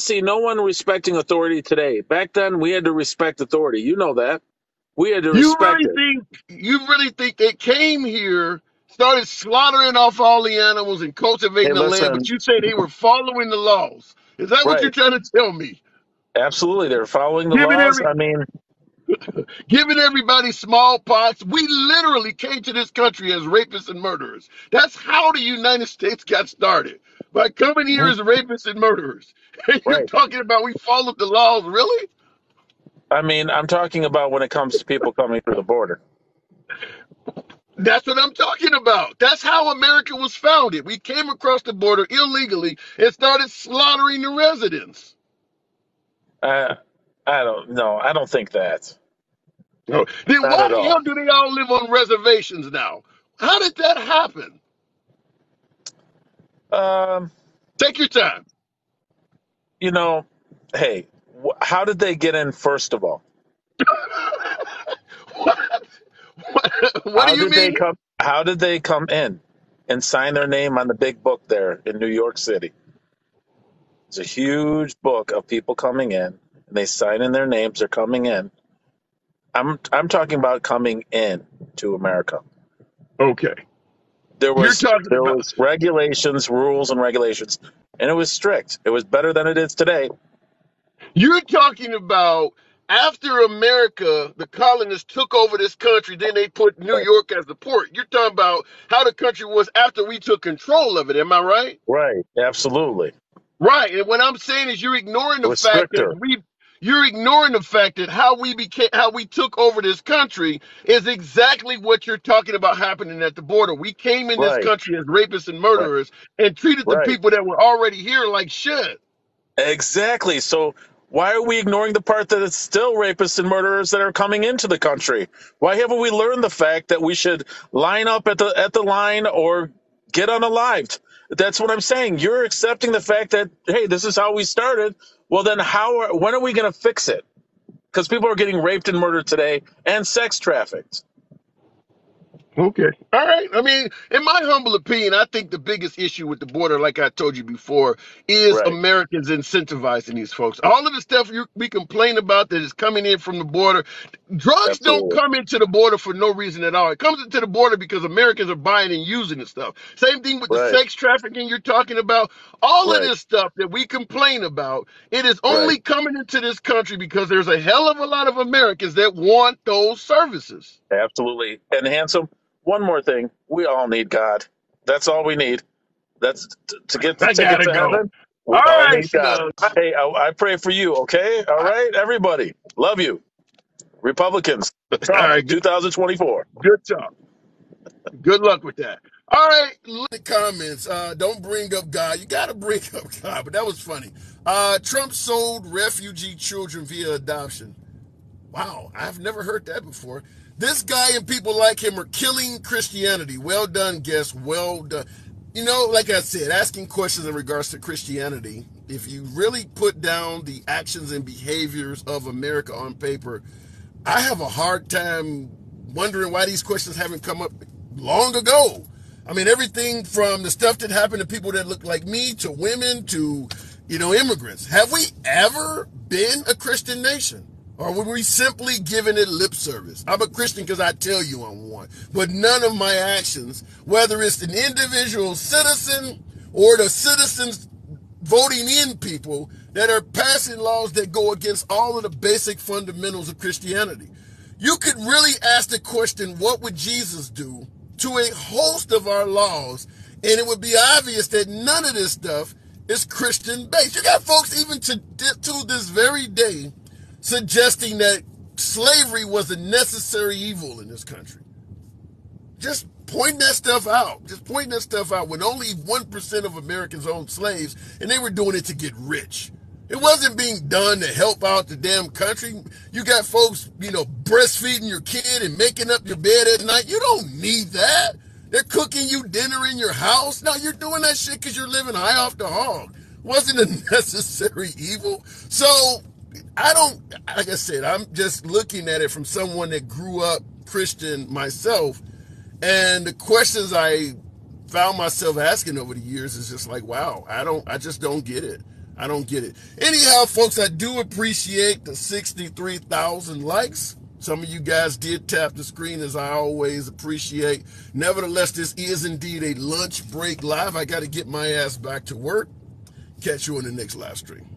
see no one respecting authority today. Back then, we had to respect authority. You know that we had to respect it. You really think they came here, started slaughtering off all the animals and Hey, cultivating the land, but listen, you say they were following the laws? Is that what you're right? trying to tell me? Absolutely, they're following the Giving laws. every I mean, giving everybody smallpox. We literally came to this country as rapists and murderers. That's how the United States got started. By coming here as rapists and murderers. And you're right? talking about we followed the laws, really? I mean, I'm talking about when it comes to people coming through the border. That's what I'm talking about. That's how America was founded. We came across the border illegally and started slaughtering the residents. Uh, I don't know. I don't think that. No. Then Not why at the all. hell do they all live on reservations now? How did that happen? Um, Take your time. you know, hey, how did they get in first of all? what? What do you mean? How did they come in and sign their name on the big book there in New York City? It's a huge book of people coming in, and they sign in their names. They're coming in. I'm talking about coming in to America. Okay. There You're was talking there about was regulations, rules, and regulations, and it was strict. It was better than it is today. you're talking about after America, the colonists took over this country, then they put New Right. York as the port. You're talking about how the country was after we took control of it. Am I right? Right. Absolutely. Right. And what I'm saying is you're ignoring It the was fact that stricter. you're ignoring the fact that how we took over this country is exactly what you're talking about happening at the border. We came in this Right. country as rapists and Right. murderers and treated the Right. people that were already here like shit. Exactly. So why are we ignoring the part that it's still rapists and murderers that are coming into the country? Why haven't we learned the fact that we should line up at the line or get unalived? That's what I'm saying. You're accepting the fact that hey, this is how we started. Well, then when are we going to fix it? Because people are getting raped and murdered today and sex trafficked. Okay. All right. I mean, in my humble opinion, I think the biggest issue with the border, like I told you before, is Right. Americans incentivizing these folks. All of the stuff we complain about that is coming in from the border, drugs don't Absolutely. come into the border for no reason at all. It comes into the border because Americans are buying and using the stuff. Same thing with the Right. sex trafficking you're talking about. All of Right. this stuff that we complain about, it is Right. only coming into this country because there's a hell of a lot of Americans that want those services. Absolutely. And handsome. One more thing. We all need God. That's all we need. That's to get I tickets gotta to go. heaven. All We all right, need God. Snugs. Hey, I pray for you, okay? All right, everybody. Love you. Republicans, All Trump, right, 2024. good talk. Good luck with that. All right, The comments, don't bring up God. You got to bring up God, but that was funny. Trump sold refugee children via adoption. Wow, I've never heard that before. This guy and people like him are killing Christianity. Well done, guest. Well done. You know, like I said, asking questions in regards to Christianity, if you really put down the actions and behaviors of America on paper, I have a hard time wondering why these questions haven't come up long ago. I mean, everything from the stuff that happened to people that look like me to women to, immigrants. Have we ever been a Christian nation? Or were we simply giving it lip service? I'm a Christian because I tell you I'm one. But none of my actions, whether it's an individual citizen or the citizens voting in people that are passing laws that go against all of the basic fundamentals of Christianity. You could really ask the question, what would Jesus do to a host of our laws? And it would be obvious that none of this stuff is Christian based. You got folks even to this very day suggesting that slavery was a necessary evil in this country. Just point that stuff out. Just point that stuff out when only 1% of Americans owned slaves and they were doing it to get rich. It wasn't being done to help out the damn country. You got folks, breastfeeding your kid and making up your bed at night. You don't need that. They're cooking you dinner in your house. No, you're doing that shit because you're living high off the hog. Wasn't a necessary evil. So like I said, I'm just looking at it from someone that grew up Christian myself. And the questions I found myself asking over the years is just like, wow, I just don't get it. I don't get it. Anyhow, folks, I do appreciate the 63,000 likes. Some of you guys did tap the screen, as I always appreciate. Nevertheless, this is indeed a lunch break live. I got to get my ass back to work. Catch you on the next live stream.